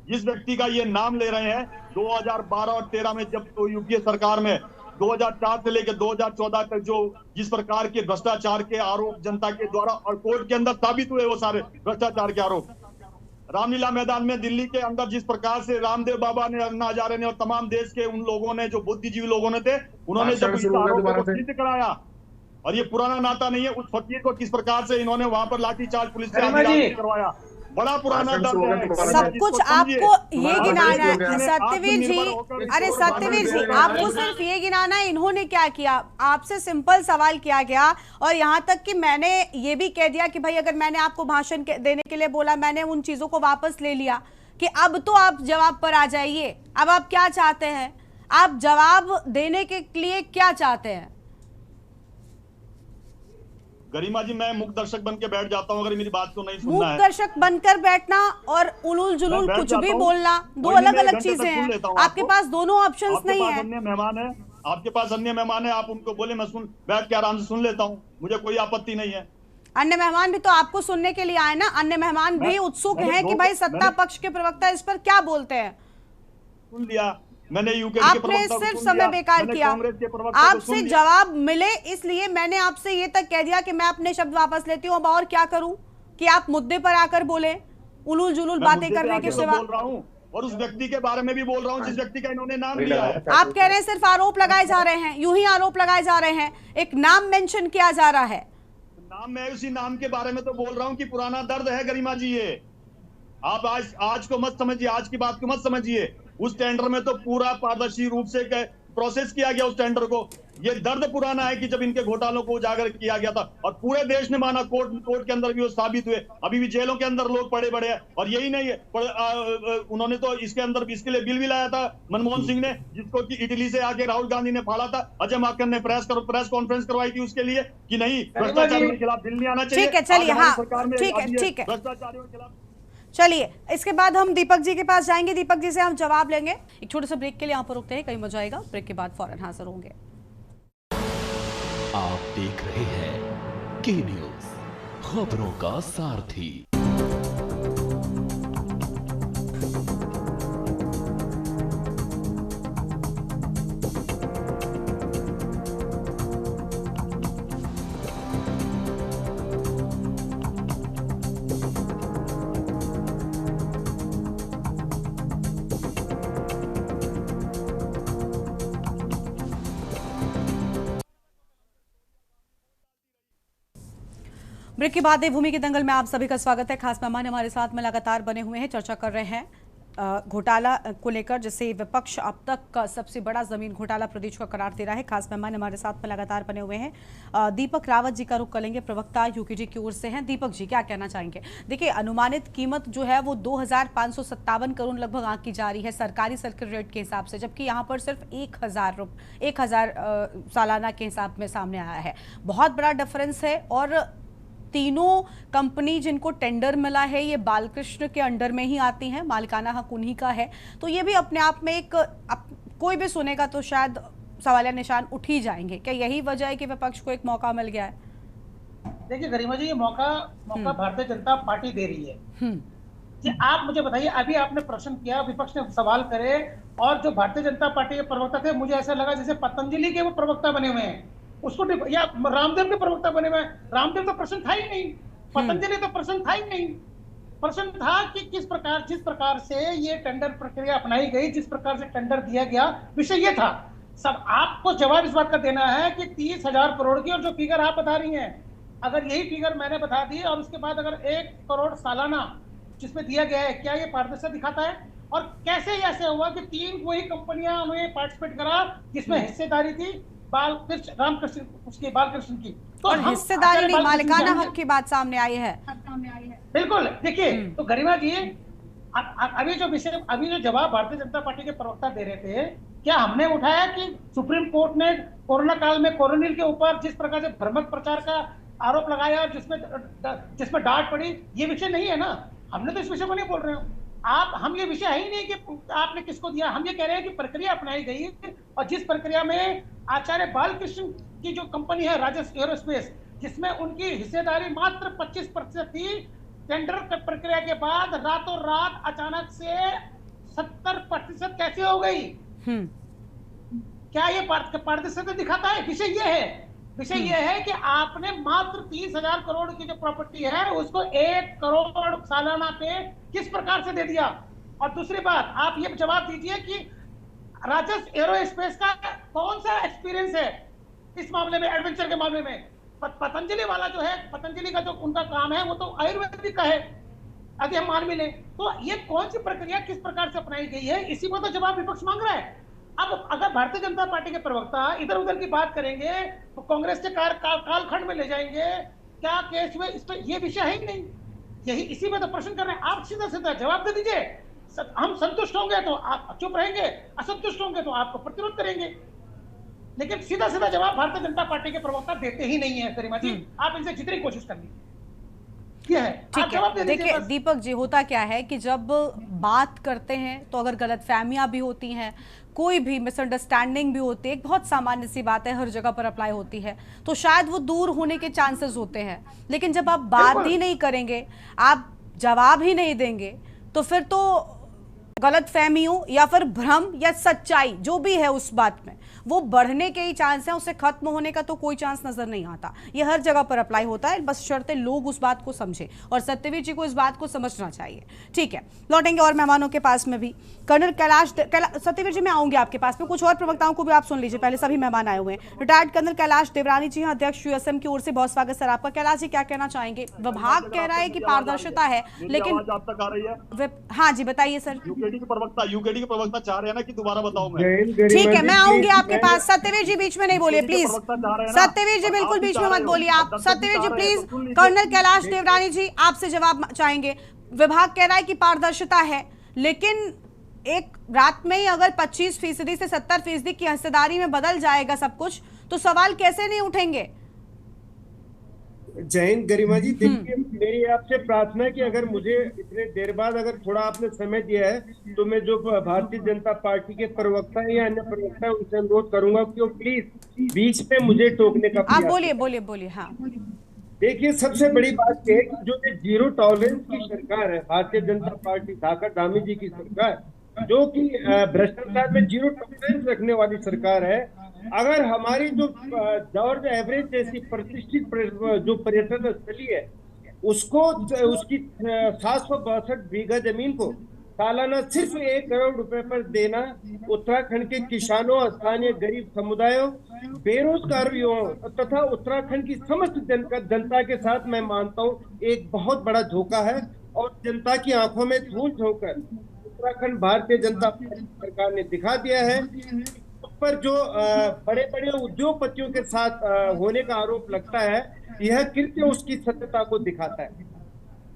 जिस व्यक्ति का ये नाम ले रहे हैं 2012 और 13 में जब तो यूपीए सरकार में 2004 से लेकर 2014 तक जो जिस प्रकार के भ्रष्टाचार के आरोप जनता के द्वारा और कोर्ट के अंदर साबित हुए वो सारे भ्रष्टाचार के आरोप, रामलीला मैदान में दिल्ली के अंदर जिस प्रकार से रामदेव बाबा ने, अन्ना हजारे ने और तमाम देश के उन लोगों ने जो बुद्धिजीवी लोगों ने थे, उन्होंने जब इस आरोप को सिद्ध कराया और ये पुराना नाता नहीं है, उस फकीर को किस प्रकार से इन्होंने वहां पर लाठीचार्ज पुलिस से करवाया, बड़ा पुराना दर्द है। सब कुछ आपको ये गिनाना है सत्यवीर जी। अरे सत्यवीर जी, आपको सिर्फ ये गिनाना है इन्होंने क्या किया। आपसे सिंपल सवाल किया गया और यहाँ तक कि मैंने ये भी कह दिया कि भाई अगर मैंने आपको भाषण देने के लिए बोला, मैंने उन चीजों को वापस ले लिया कि अब तो आप जवाब पर आ जाइए। अब आप क्या चाहते हैं? आप जवाब देने के लिए क्या चाहते हैं? गरिमा जी, मैं मुख्य दर्शक बन के बैठ जाता हूँ अगर मेरी बात को नहीं सुनना है। मुख्य दर्शक बनकर बैठना और उलूल जुलूल कुछ भी बोलना दो अलग अलग चीजें हैं। आपके पास दोनों ऑप्शंस नहीं है। अन्य मेहमान है, आपके पास अन्य मेहमान है, आप उनको बोले, मैं बैठ के आराम से सुन लेता हूँ, मुझे कोई आपत्ति नहीं है। अन्य मेहमान भी तो आपको सुनने के लिए आए ना। अन्य मेहमान भी उत्सुक हैं कि भाई सत्ता पक्ष के प्रवक्ता इस पर क्या बोलते हैं। सुन लिया मैंने, आपने सिर्फ समय बेकार किया। आपसे जवाब मिले इसलिए मैंने आपसे ये तक कह दिया कि मैं अपने शब्द वापस लेती हूँ। अब और क्या करूं कि आप मुद्दे पर आकर बोले, उलूल जुलूल बातें करने के सिवा। बोल रहा हूं और उस व्यक्ति के बारे में भी बोल रहा हूं जिस व्यक्ति का इन्होंने नाम लिया है। आप कह रहे हैं सिर्फ आरोप लगाए जा रहे हैं, यूं ही आरोप लगाए जा रहे हैं, एक नाम मेंशन किया जा रहा है। नाम, मैं उसी नाम के बारे में तो बोल रहा हूं कि पुराना दर्द है गरिमा जी। ये आप आज को मत समझिए, आज की बात को मत समझिए। उस टेंडर में तो पूरा पारदर्शी रूप से प्रोसेस किया गया उस टेंडर को। ये दर्द पुराना है कि जब इनके घोटालों को उजागर किया गया था और पूरे देश ने माना, कोर्ट के अंदर भी वो साबित हुए, अभी भी जेलों के अंदर लोग पड़े हैं। और यही नहीं है, उन्होंने तो इसके अंदर इसके लिए बिल भी लाया था मनमोहन सिंह ने, जिसको कि इटली से आके राहुल गांधी ने फाड़ा था। अजय माकन ने प्रेस कॉन्फ्रेंस करवाई थी उसके लिए कि नहीं, भ्रष्टाचार के खिलाफ बिल नहीं आना चाहिए। ठीक है, चलिए, हाँ ठीक है, भ्रष्टाचारियों के खिलाफ। चलिए, इसके बाद हम दीपक जी के पास जाएंगे। दीपक जी से हम जवाब लेंगे। एक छोटे से ब्रेक के लिए यहाँ पर रुकते हैं, कहीं मजा आएगा। ब्रेक के बाद फौरन हाजिर होंगे। आप देख रहे हैं के न्यूज, खबरों का सारथी। ब्रेक के बाद देवभूमि के दंगल में आप सभी का स्वागत है। खास मेहमान हमारे साथ में लगातार बने हुए हैं, चर्चा कर रहे हैं घोटाला को लेकर, जिससे विपक्ष अब तक का सबसे बड़ा जमीन घोटाला प्रदेश को करार दे रहा है। खास मेहमान हमारे साथ में लगातार बने हुए हैं। दीपक रावत जी का रुख करेंगे, प्रवक्ता यूकेजी की ओर से हैं। दीपक जी, क्या कहना चाहेंगे? देखिए, अनुमानित कीमत जो है वो 2557 करोड़ लगभग आंकी जा रही है सरकारी सर्किल रेट के हिसाब से, जबकि यहाँ पर सिर्फ 1000 सालाना के हिसाब में सामने आया है। बहुत बड़ा डिफरेंस है। और तीनों कंपनी जिनको टेंडर मिला है ये बालकृष्ण के अंडर में ही आती हैं, मालिकाना हक उन्हीं का है। तो ये भी अपने आप में एक कोई भी सुनेगा तो शायद सवालिया निशान उठ ही जाएंगे। क्या यही वजह है कि विपक्ष को एक मौका मिल गया है? देखिए गरिमा जी, ये मौका भारतीय जनता पार्टी दे रही है। आप मुझे बताइए, अभी आपने प्रश्न किया, विपक्ष ने सवाल करे, और जो भारतीय जनता पार्टी के प्रवक्ता थे, मुझे ऐसा लगा जैसे पतंजलि के वो प्रवक्ता बने हुए हैं, उसको या रामदेव के प्रवक्ता बने हुए हैं। रामदेव तो प्रश्न था ही नहीं, पतंजलि तो प्रश्न था ही नहीं। प्रश्न था कि जिस प्रकार से ये टेंडर प्रक्रिया अपनाई गई, जिस प्रकार से टेंडर दिया गया, विषय ये था। सब आपको जवाब इस बात का देना है कि 30,000 करोड़ की, और जो फिगर आप बता रही हैं, अगर यही फिगर मैंने बता दी और उसके बाद अगर 1 करोड़ सालाना जिसमें दिया गया है, क्या ये पारदर्शिता दिखाता है? और कैसे ऐसे हुआ कि 3 वही कंपनियां उन्हें पार्टिसिपेट करा जिसमें हिस्सेदारी थी रामकृष्ण उसकी, बालकृष्ण की, तो और हिस्सेदारी नहीं, मालिकाना हक की बात सामने आई है। बिल्कुल। देखिए, तो गरिमा जी, अभी जो जवाब भारतीय जनता पार्टी के प्रवक्ता दे रहे थे, क्या हमने उठाया कि सुप्रीम कोर्ट ने कोरोना काल में कोरोनिल के ऊपर जिस प्रकार से भ्रमक प्रचार का आरोप लगाया और जिसमें डांट पड़ी, ये विषय नहीं है ना। हमने तो इस विषय को नहीं बोल रहे हो हम ये विषय है ही नहीं कि आपने किसको दिया। हम ये कह रहे हैं कि प्रक्रिया अपनाई गई, और जिस प्रक्रिया में आचार्य बालकृष्ण की जो कंपनी है राजस एरोस्पेस, जिसमें उनकी हिस्सेदारी मात्र 25% थी, टेंडर प्रक्रिया के बाद रातों रात अचानक से 70% कैसे हो गई? क्या ये पारदर्शिता दिखाता है? विषय ये है कि आपने मात्र 30,000 करोड़ की जो प्रॉपर्टी है उसको 1 करोड़ सालाना पे किस प्रकार से दे दिया। और दूसरी बात, आप ये जवाब दीजिए कि राजस एरोस्पेस का कौन सा एक्सपीरियंस है इस मामले में, एडवेंचर के मामले में? पतंजलि वाला जो है, पतंजलि का जो उनका काम है वो तो आयुर्वेदिक का है, अगर हम मान भी लें, तो ये कौन सी प्रक्रिया किस प्रकार से अपनाई गई है, इसी पर तो जवाब विपक्ष मांग रहा है। अब अगर भारतीय जनता पार्टी के प्रवक्ता इधर उधर की बात करेंगे तो कांग्रेस के कालखंड में ले जाएंगे, क्या केस में, इस पर ये विषय है ही नहीं। इसी में तो प्रश्न कर रहे हैं। आप सीधा सीधा जवाब दे दीजिए। हम संतुष्ट होंगे तो आप चुप रहेंगे, असंतुष्ट होंगे तो आपको प्रतिरोध करेंगे, लेकिन सीधा सीधा जवाब भारतीय जनता पार्टी के प्रवक्ता देते ही नहीं है। गरिमा जी, आप इनसे जितनी कोशिश कर लीजिए। ठीक है, देखिए दीपक जी, होता क्या है कि जब बात करते हैं तो अगर गलतफहमियां भी होती हैं, कोई भी मिसअंडरस्टैंडिंग भी होती है, एक बहुत सामान्य सी बात है, हर जगह पर अप्लाई होती है, तो शायद वो दूर होने के चांसेस होते हैं। लेकिन जब आप बात ही नहीं करेंगे, आप जवाब ही नहीं देंगे, तो फिर तो गलतफहमियों या फिर भ्रम या सच्चाई जो भी है उस बात में, वो बढ़ने के ही चांस है, उससे खत्म होने का तो कोई चांस नजर नहीं आता। ये हर जगह पर अप्लाई होता है, बस शर्तें लोग उस बात को समझें, और सत्यवीर जी को इस बात को समझना चाहिए। ठीक है, लौटेंगे और मेहमानों के पास में भी। कर्नल सत्यवीर जी, मैं आऊंगी आपके पास में, कुछ और प्रवक्ताओं को भी आप सुन लीजिए, पहले सभी मेहमान आए हुए हैं। रिटायर्ड कर्नल कैलाश देवरानी जी हैं, अध्यक्ष यूएसएम की ओर से, बहुत स्वागत सर आपका। कैलाश जी, क्या कहना चाहेंगे? विभाग कह रहा है कि पारदर्शिता है, लेकिन आप तक आ रही है? हाँ जी, बताइए सर। यूकेडी के प्रवक्ता चाह रहे हैं ना कि दोबारा बताऊं मैं? ठीक है, मैं आऊंगी आपके पास। सत्यवीर जी बीच में नहीं बोलिए प्लीज। सत्यवीर जी बिल्कुल बीच में मत बोलिए आप। सत्यवीर जी प्लीज। कर्नल कैलाश देवरानी जी आपसे जवाब चाहेंगे। विभाग कह रहा है कि पारदर्शिता है, लेकिन एक रात में ही अगर 25% से 70% की हिस्सेदारी में बदल जाएगा सब कुछ, तो सवाल कैसे नहीं उठेंगे? जय हिंद गरिमा जी, देखिए मेरी आपसे प्रार्थना है कि अगर मुझे इतने देर बाद अगर थोड़ा आपने समय दिया है, तो मैं जो भारतीय जनता पार्टी के प्रवक्ता है या अन्य प्रवक्ता है उनसे अनुरोध करूंगा कि वो प्लीज बीच में मुझे टोकने का आप बोलिए। हाँ, देखिए सबसे बड़ी बात यह है कि जो जीरो टॉलरेंस की सरकार है भारतीय जनता पार्टी, धाकर धामी जी की सरकार, जो कि भ्रष्टाचार में जीरो टॉलरेंस रखने वाली सरकार है, अगर हमारी जो जॉर्ज एवरेस्ट जैसी प्रतिष्ठित जो पर्यटन स्थली है उसको उसकी 762 बीघा जमीन को सालाना सिर्फ 1 करोड़ रुपए पर देना उत्तराखंड के किसानों, स्थानीय गरीब समुदायों, बेरोजगारियों तथा उत्तराखंड की समस्त जनता के साथ मैं मानता हूँ एक बहुत बड़ा धोखा है, और जनता की आंखों में धूल झोंककर उत्तराखंड भारतीय जनता पार्टी सरकार ने दिखा दिया है। पर जो बड़े बड़े उद्योगपतियों के साथ होने का आरोप लगता है, यह कृत्य उसकी सत्यता को दिखाता है।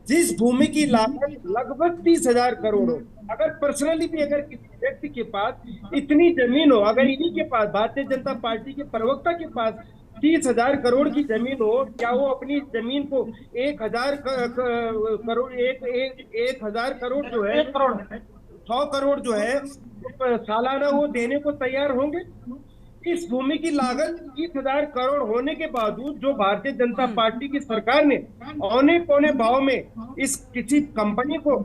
जिस भूमि की लागत लगभग 30,000 करोड़ हो, अगर पर्सनली भी अगर किसी व्यक्ति के पास इतनी जमीन हो, अगर इन्हीं के पास भारतीय जनता पार्टी के प्रवक्ता के पास 30,000 करोड़ की जमीन हो, क्या वो अपनी जमीन को 1,000 करोड़ 1,000 करोड़ जो है 100 करोड़ जो है सालाना वो देने को तैयार होंगे? इस भूमि की लागत 30,000 करोड़ होने के बावजूद जो भारतीय जनता पार्टी की सरकार ने औने पौने भाव में इस किसी कंपनी को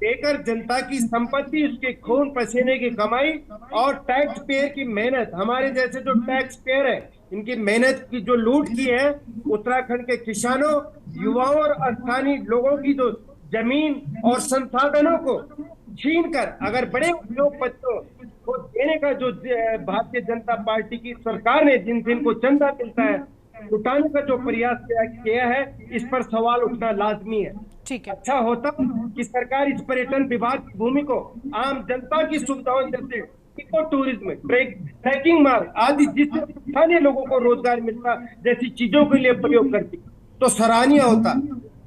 देकर जनता की संपत्ति, उसके खून पसीने की कमाई और टैक्स पेयर की मेहनत, हमारे जैसे जो टैक्स पेयर है इनकी मेहनत की जो लूट की है, उत्तराखंड के किसानों, युवाओं और स्थानीय लोगों की जो जमीन और संसाधनों को छीन कर अगर बड़े उद्योगपतियों को देने का जो भारतीय जनता पार्टी की सरकार ने जिनको चंदा मिलता है लुटाने का जो प्रयास किया है, इस पर सवाल उठना लाजमी है। ठीक है। अच्छा होता कि सरकार इस पर्यटन विभाग की भूमि को आम जनता की सुविधाओं जैसे इको टूरिज्म, ट्रैकिंग मार्ग आदि जिससे स्थानीय लोगों को रोजगार मिलता जैसी चीजों के लिए प्रयोग करती तो सराहनीय होता।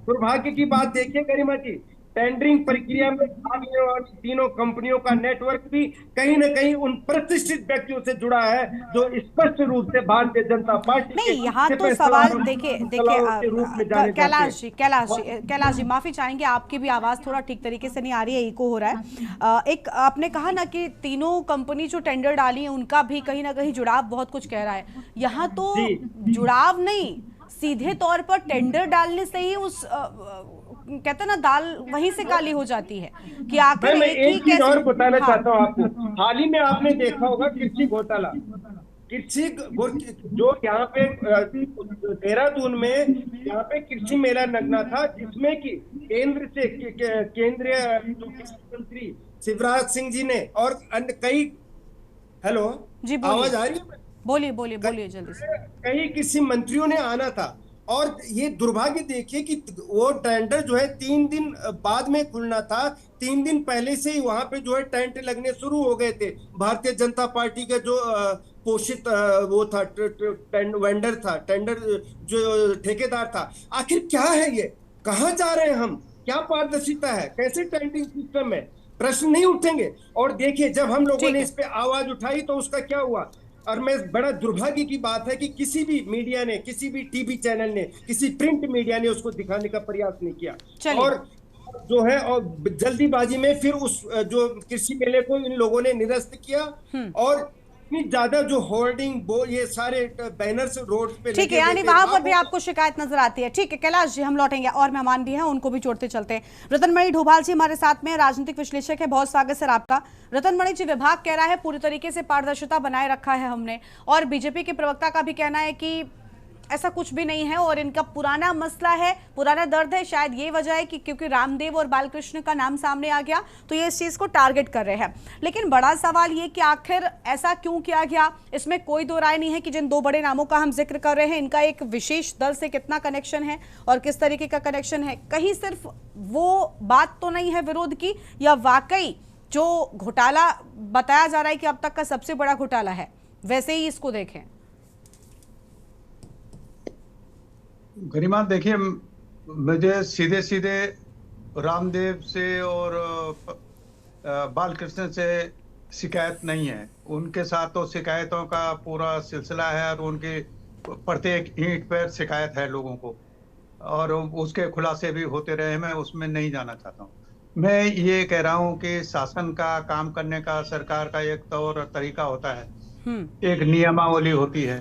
दुर्भाग्य की बात देखिए गरिमा जी, टेंडरिंग प्रक्रिया में भाग लेने वाली तीनों कंपनियों का नेटवर्क भी कहीं न कहीं उन प्रतिष्ठित व्यक्तियों से जुड़ा है जो स्पष्ट रूप से भारतीय जनता पार्टी नहीं, यहाँ तो सवाल देखिए कैलाश जी माफी चाहेंगे, आपकी भी आवाज थोड़ा ठीक तरीके से नहीं आ रही है, इको हो रहा है। एक आपने कहा ना कि तीनों कंपनी जो टेंडर डाली है उनका भी कहीं ना कहीं जुड़ाव बहुत कुछ कह रहा है। यहाँ तो जुड़ाव नहीं, सीधे तौर पर टेंडर डालने से ही उस कहते हैं ना दाल वहीं से काली हो जाती है कि आखिर मैं एक चीज और बताना चाहता हूँ आपको। हाल ही में आपने देखा होगा कृषि घोटाला, जो यहाँ पे देहरादून में यहाँ पे कृषि मेला लगना था जिसमें कि केंद्रीय मंत्री शिवराज सिंह जी ने और अन्य कई हेलो जी आवाज आ रही है? बोलिए जल्दी से। कई कृषि मंत्रियों ने आना था और ये दुर्भाग्य देखिए कि वो टेंडर जो है 3 दिन बाद में खुलना था, 3 दिन पहले से ही वहां पे जो है टेंट लगने शुरू हो गए थे। भारतीय जनता पार्टी का जो पोषित वो था वेंडर था, टेंडर जो ठेकेदार था। आखिर क्या है ये, कहाँ जा रहे हैं हम, क्या पारदर्शिता है, कैसे टेंडरिंग सिस्टम है, प्रश्न नहीं उठेंगे। और देखिए जब हम लोगों ने इस पे आवाज उठाई तो उसका क्या हुआ। और मैं बड़ा दुर्भाग्य की बात है कि किसी भी मीडिया ने, किसी भी टीवी चैनल ने, किसी प्रिंट मीडिया ने उसको दिखाने का प्रयास नहीं किया। और जो है और जल्दीबाजी में फिर उस जो कृषि मेले को इन लोगों ने निरस्त किया और इतनी ज्यादा जो होर्डिंग ये सारे बैनर्स रोड पे ठीक है, यानी वहां पर भी आपको शिकायत नजर आती है। ठीक है कैलाश जी, हम लौटेंगे और मेहमान भी हैं, उनको भी जोड़ते चलते हैं। रतनमणि ढोभाल जी हमारे साथ में, राजनीतिक विश्लेषक है, बहुत स्वागत सर आपका। रतनमणि जी, विभाग कह रहा है पूरी तरीके से पारदर्शिता बनाए रखा है हमने, और बीजेपी के प्रवक्ता का भी कहना है कि ऐसा कुछ भी नहीं है और इनका पुराना मसला है, पुराना दर्द है। शायद ये वजह है कि क्योंकि रामदेव और बालकृष्ण का नाम सामने आ गया तो ये इस चीज को टारगेट कर रहे हैं। लेकिन बड़ा सवाल ये कि आखिर ऐसा क्यों किया गया, इसमें कोई दो राय नहीं है कि जिन 2 बड़े नामों का हम जिक्र कर रहे हैं इनका एक विशेष दल से कितना कनेक्शन है और किस तरीके का कनेक्शन है। कहीं सिर्फ वो बात तो नहीं है विरोध की, या वाकई जो घोटाला बताया जा रहा है कि अब तक का सबसे बड़ा घोटाला है, वैसे ही इसको देखें। गरिमा देखिए, मुझे सीधे सीधे रामदेव से और बालकृष्ण से शिकायत नहीं है। उनके साथ तो शिकायतों का पूरा सिलसिला है और उनकी प्रत्येक ईंट पर शिकायत है लोगों को, और उसके खुलासे भी होते रहे। मैं उसमें नहीं जाना चाहता हूँ। मैं ये कह रहा हूँ कि शासन का काम करने का सरकार का एक तौर तरीका होता है, एक नियमावली होती है,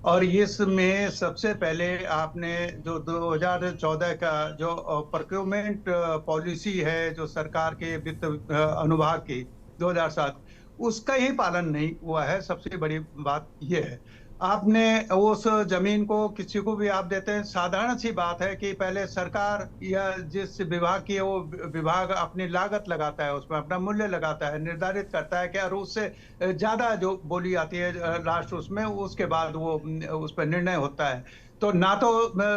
और इसमें सबसे पहले आपने जो 2014 का जो प्रोक्योरमेंट पॉलिसी है जो सरकार के वित्त अनुभाग की 2007, उसका ही पालन नहीं हुआ है। सबसे बड़ी बात यह है, आपने उस जमीन को किसी को भी आप देते हैं, साधारण सी बात है कि पहले सरकार या जिस विभाग की है वो विभाग अपनी लागत लगाता है, उसमें अपना मूल्य लगाता है, निर्धारित करता है कि और उससे ज्यादा जो बोली आती है लास्ट उसमें, उसके बाद वो उस पर निर्णय होता है। तो ना तो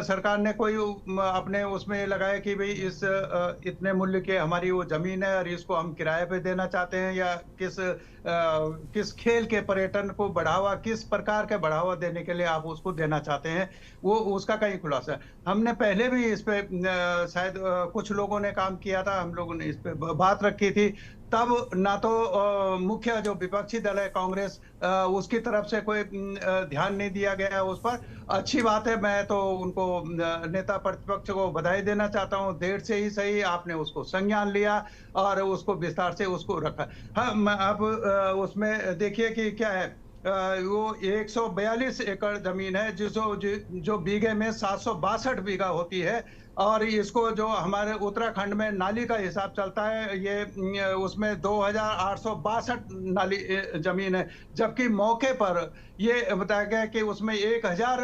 सरकार ने कोई अपने उसमें लगाया कि भाई इस इतने मूल्य के हमारी वो जमीन है और इसको हम किराए पे देना चाहते हैं, या किस खेल के पर्यटन को बढ़ावा, किस प्रकार के बढ़ावा देने के लिए आप उसको देना चाहते हैं, वो उसका कहीं खुलासा है। हमने पहले भी इस पे शायद कुछ लोगों ने काम किया था, हम लोगों ने इस पे बात रखी थी, तब ना तो मुख्य जो विपक्षी दल है कांग्रेस, उसकी तरफ से कोई ध्यान नहीं दिया गया है उस पर। अच्छी बात है, मैं तो उनको नेता प्रतिपक्ष को बधाई देना चाहता हूं, देर से ही सही आपने उसको संज्ञान लिया और उसको विस्तार से उसको रखा। हाँ, अब उसमें देखिए कि क्या है, वो 142 एकड़ जमीन है जो बीघे में 762 बीघा होती है, और इसको जो हमारे उत्तराखंड में नाली का हिसाब चलता है, ये उसमें 2862 नाली जमीन है, जबकि मौके पर ये बताया गया कि उसमें 1000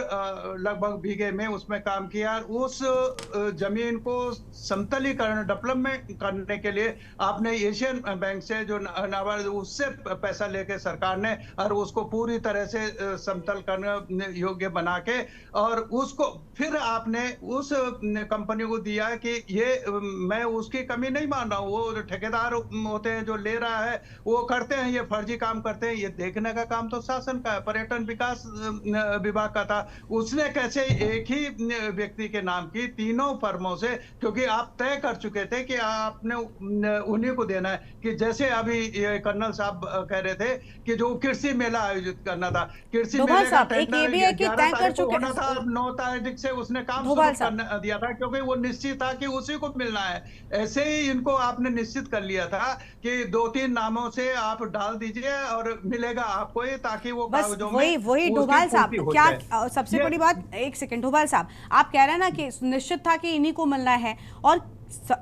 लगभग बीघे में उसमें काम किया। उस जमीन को समतलीकरण डेवलपमेंट करने के लिए आपने एशियन बैंक से जो नाबार्ड उससे पैसा लेके सरकार ने और उसको पूरी तरह से समतल करने योग्य बना के और उसको फिर आपने उस कंपनी को दिया कि ये मैं उसकी कमी नहीं मान रहा हूँ, वो ठेकेदार होते हैं जो ले रहा है वो करते हैं, ये फर्जी काम करते हैं, ये देखने का काम तो शासन का है, पर्यटन विकास विभाग का था। उसने कैसे एक ही व्यक्ति के नाम की तीनों फर्मों से, क्योंकि आप तय कर चुके थे कि आपने उन्हीं को देना है, कि जैसे अभी ये कर्नल साहब कह रहे थे कि जो कृषि मेला आयोजित करना था, कृषि मेले का टेंडर 11 तारीख को होना था, 9 तारीख से उसने काम शुरू कर दिया था, क्योंकि वो निश्चित था कि उसी को मिलना है। ऐसे ही इनको आपने निश्चित कर लिया था कि 2-3 नामों से आप डाल दीजिए और मिलेगा आपको ये, ताकि वो कागजों में वही डोभाल साहब, क्या सबसे बड़ी बात, एक सेकंड डोभाल साहब, आप कह रहे हैं ना कि निश्चित था कि इन्हीं को मिलना है, और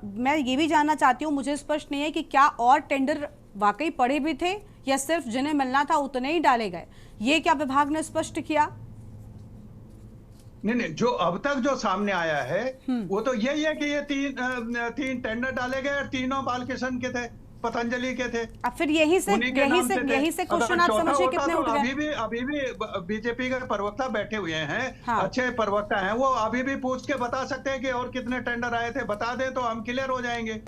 मैं ये भी जानना चाहती हूँ, मुझे स्पष्ट नहीं है कि क्या और टेंडर वाकई पड़े भी थे या सिर्फ जिन्हें मिलना था उतने ही डाले गए, ये क्या विभाग ने स्पष्ट किया? नहीं, जो अब तक जो सामने आया है वो तो यही है कि ये तीन टेंडर डाले गए और तीनों बालकिशन के थे, पतंजलि के थे। अब फिर यही से क्वेश्चन आप समझिए कितने उठ गए? अभी भी बीजेपी के प्रवक्ता बैठे हुए हैं, हाँ। अच्छे प्रवक्ता हैं, वो अभी भी पूछ के बता सकते हैं कि और कितने टेंडर आए थे, बता दें तो हम क्लियर हो जाएंगे।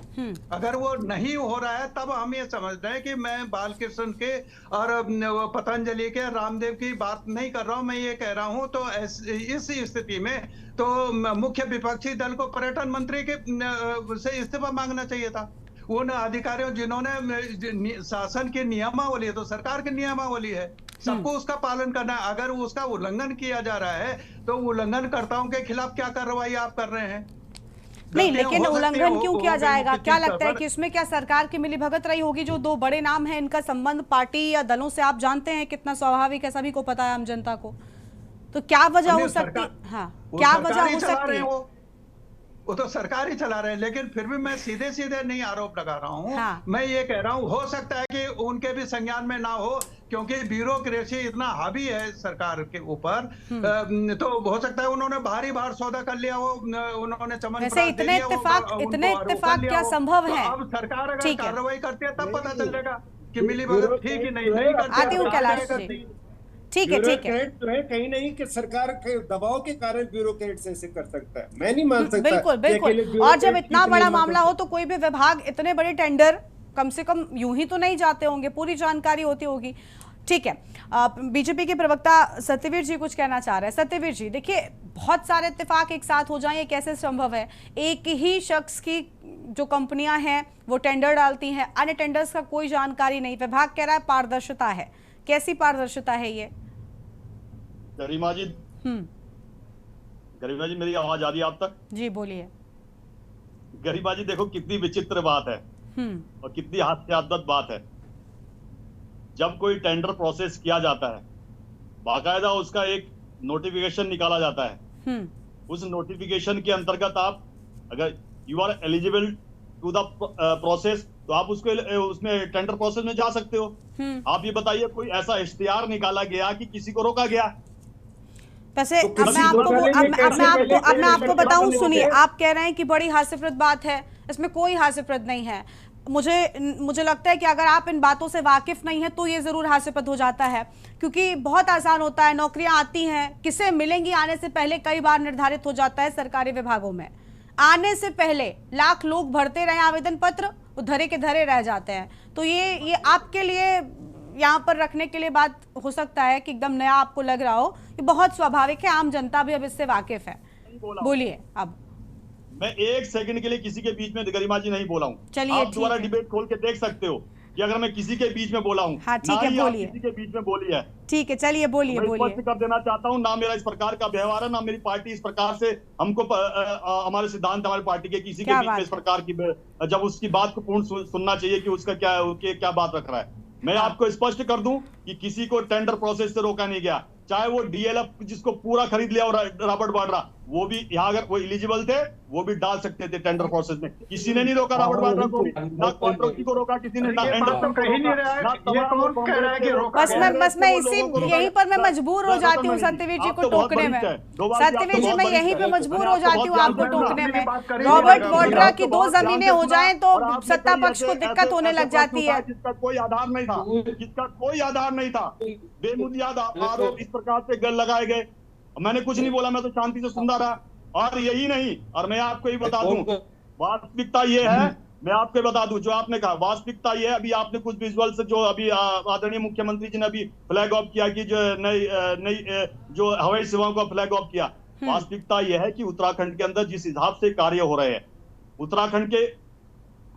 अगर वो नहीं हो रहा है तब हम ये समझ रहे हैं कि मैं बालकृष्ण के और पतंजलि के, रामदेव की बात नहीं कर रहा हूँ, मैं ये कह रहा हूँ। तो इस स्थिति में तो मुख्य विपक्षी दल को पर्यटन मंत्री के से इस्तीफा मांगना चाहिए था। उन अधिकारियों जिन्होंने शासन की नियमावली है, तो सरकार की नियमावली है, सबको उसका पालन करना है। अगर उसका उल्लंघन किया जा रहा है तो उल्लंघनकर्ताओं के खिलाफ क्या कार्रवाई आप कर रहे हैं? नहीं, लेकिन उल्लंघन क्यों किया जाएगा? क्या लगता है कि इसमें क्या सरकार की मिलीभगत रही होगी? जो 2 बड़े नाम हैं, इनका संबंध पार्टी या दलों से आप जानते हैं कितना स्वाभाविक है, सभी को पता है, आम जनता को। तो क्या वजह हो सकती है? हाँ, क्या वजह हो सकती है? वो तो सरकार ही चला रहे हैं, लेकिन फिर भी मैं सीधे सीधे नहीं आरोप लगा रहा हूँ। हाँ। मैं ये कह रहा हूँ, हो सकता है कि उनके भी संज्ञान में ना हो, क्योंकि ब्यूरोक्रेसी इतना हावी है सरकार के ऊपर, तो हो सकता है उन्होंने भारी सौदा कर लिया हो, उन्होंने चमन इतने इत्तेफाक क्या संभव है? अब सरकार अगर कार्रवाई करती है तब पता चल जाएगा कि मिलीभगत ठीक ही नहीं करती। ठीक है। तो है कहीं नहीं कि सरकार के दबाव के कारण ब्यूरोक्रेट ऐसे कर सकता है, मैं नहीं मान सकता। बिल्कुल। और जब इतना बड़ा मामला हो तो कोई भी विभाग इतने बड़े टेंडर कम से कम यूं ही तो नहीं जाते होंगे, पूरी जानकारी होती होगी। ठीक है, बीजेपी के प्रवक्ता सत्यवीर जी कुछ कहना चाह रहे हैं। सत्यवीर जी, देखिए, बहुत सारे इत्तेफाक एक साथ हो जाएं, ये कैसे संभव है? एक ही शख्स की जो कंपनियां हैं वो टेंडर डालती हैं, अन्य टेंडर्स का कोई जानकारी नहीं, विभाग कह रहा है पारदर्शिता है। कैसी पारदर्शिता है ये? गरिमा जी, मेरी आवाज आ रही है आप तक? जी बोलिए। गरिमा जी, देखो कितनी विचित्र बात है और कितनी हास्यास्पद बात है। जब कोई टेंडर प्रोसेस किया जाता है, बाकायदा उसका एक नोटिफिकेशन निकाला जाता है। उस नोटिफिकेशन के अंतर्गत आप अगर you are eligible to the process, तो आप उसमें टेंडर प्रोसेस में जा सकते हो। आप ये बताइए, कोई ऐसा इश्तिहार निकाला गया कि किसी को रोका गया? वैसे अब मैं आपको बताऊं, सुनिए, आप कह रहे हैं कि बड़ी हास्यप्रद बात है, इसमें कोई हास्यप्रद नहीं है। मुझे लगता है कि अगर आप इन बातों से वाकिफ नहीं है तो ये जरूर हास्यप्रद हो जाता है, क्योंकि बहुत आसान होता है, नौकरियां आती हैं, किसे मिलेंगी आने से पहले कई बार निर्धारित हो जाता है सरकारी विभागों में। आने से पहले लाख लोग भरते रहे आवेदन पत्र, वो धरे के धरे रह जाते हैं। तो ये आपके लिए यहाँ पर रखने के लिए बात हो सकता है कि एकदम नया आपको लग रहा हो, ये बहुत स्वाभाविक है, आम जनता भी अब इससे वाकिफ है। बोलिए। अब मैं 1 सेकंड के लिए किसी के बीच में गरिमा जी नहीं बोला हूँ। चलिए, आप दोबारा डिबेट खोल के देख सकते हो कि अगर मैं किसी के बीच में बोला हूँ। हाँ, ठीक है, बोलिए। किसी के बीच में बोली है। ठीक है, चलिए बोलिए। स्पष्ट कर देना चाहता हूँ, ना मेरा इस प्रकार का व्यवहार है, ना मेरी पार्टी इस प्रकार से हमको हमारे सिद्धांत, हमारी पार्टी के किसी के बीच में इस प्रकार की, जब उसकी बात को पूर्ण सुनना चाहिए कि उसका क्या बात रख रहा है। मैं आपको स्पष्ट कर दूं कि किसी को टेंडर प्रोसेस से रोका नहीं गया, चाहे वो डीएलएफ जिसको पूरा खरीद लिया और रॉबर्ट वाड्रा, वो भी यहाँ अगर वो एलिजिबल थे वो भी डाल सकते थे टेंडर प्रोसेस में। किसी ने नहीं रोका रॉबर्ट वाड्रा को, ना कॉन्ट्रैक्टी को रोका किसी ने, ना बस मैं इसी यहीं पर मैं मजबूर हो जाती हूँ सत्यवीर जी को टोकने में। सत्यवीर जी मैं यहीं पे मजबूर हो जाती हूँ आपको टोकने में। रॉबर्ट वाड्रा की 2 जमीनें हो जाएं तो सत्ता पक्ष को दिक्कत होने लग जाती है। जिसका कोई आधार नहीं था, जिसका कोई आधार नहीं था, बेबुनियाद आरोप इस प्रकार से गल लगाए गए। मैंने कुछ नहीं बोला, मैं तो शांति से सुनता रहा। और यही नहीं, और मैं आपको ही बता दूं, वास्तविकता ये है, मैं आपको बता दूं जो आपने कहा, वास्तविकता ये है, अभी आपने कुछ विजुअल से जो अभी आदरणीय मुख्यमंत्री जी ने अभी फ्लैग ऑफ किया कि जो नई जो हवाई सेवाओं का फ्लैग ऑफ किया, वास्तविकता यह है कि उत्तराखंड के अंदर जिस हिसाब से कार्य हो रहे हैं, उत्तराखंड के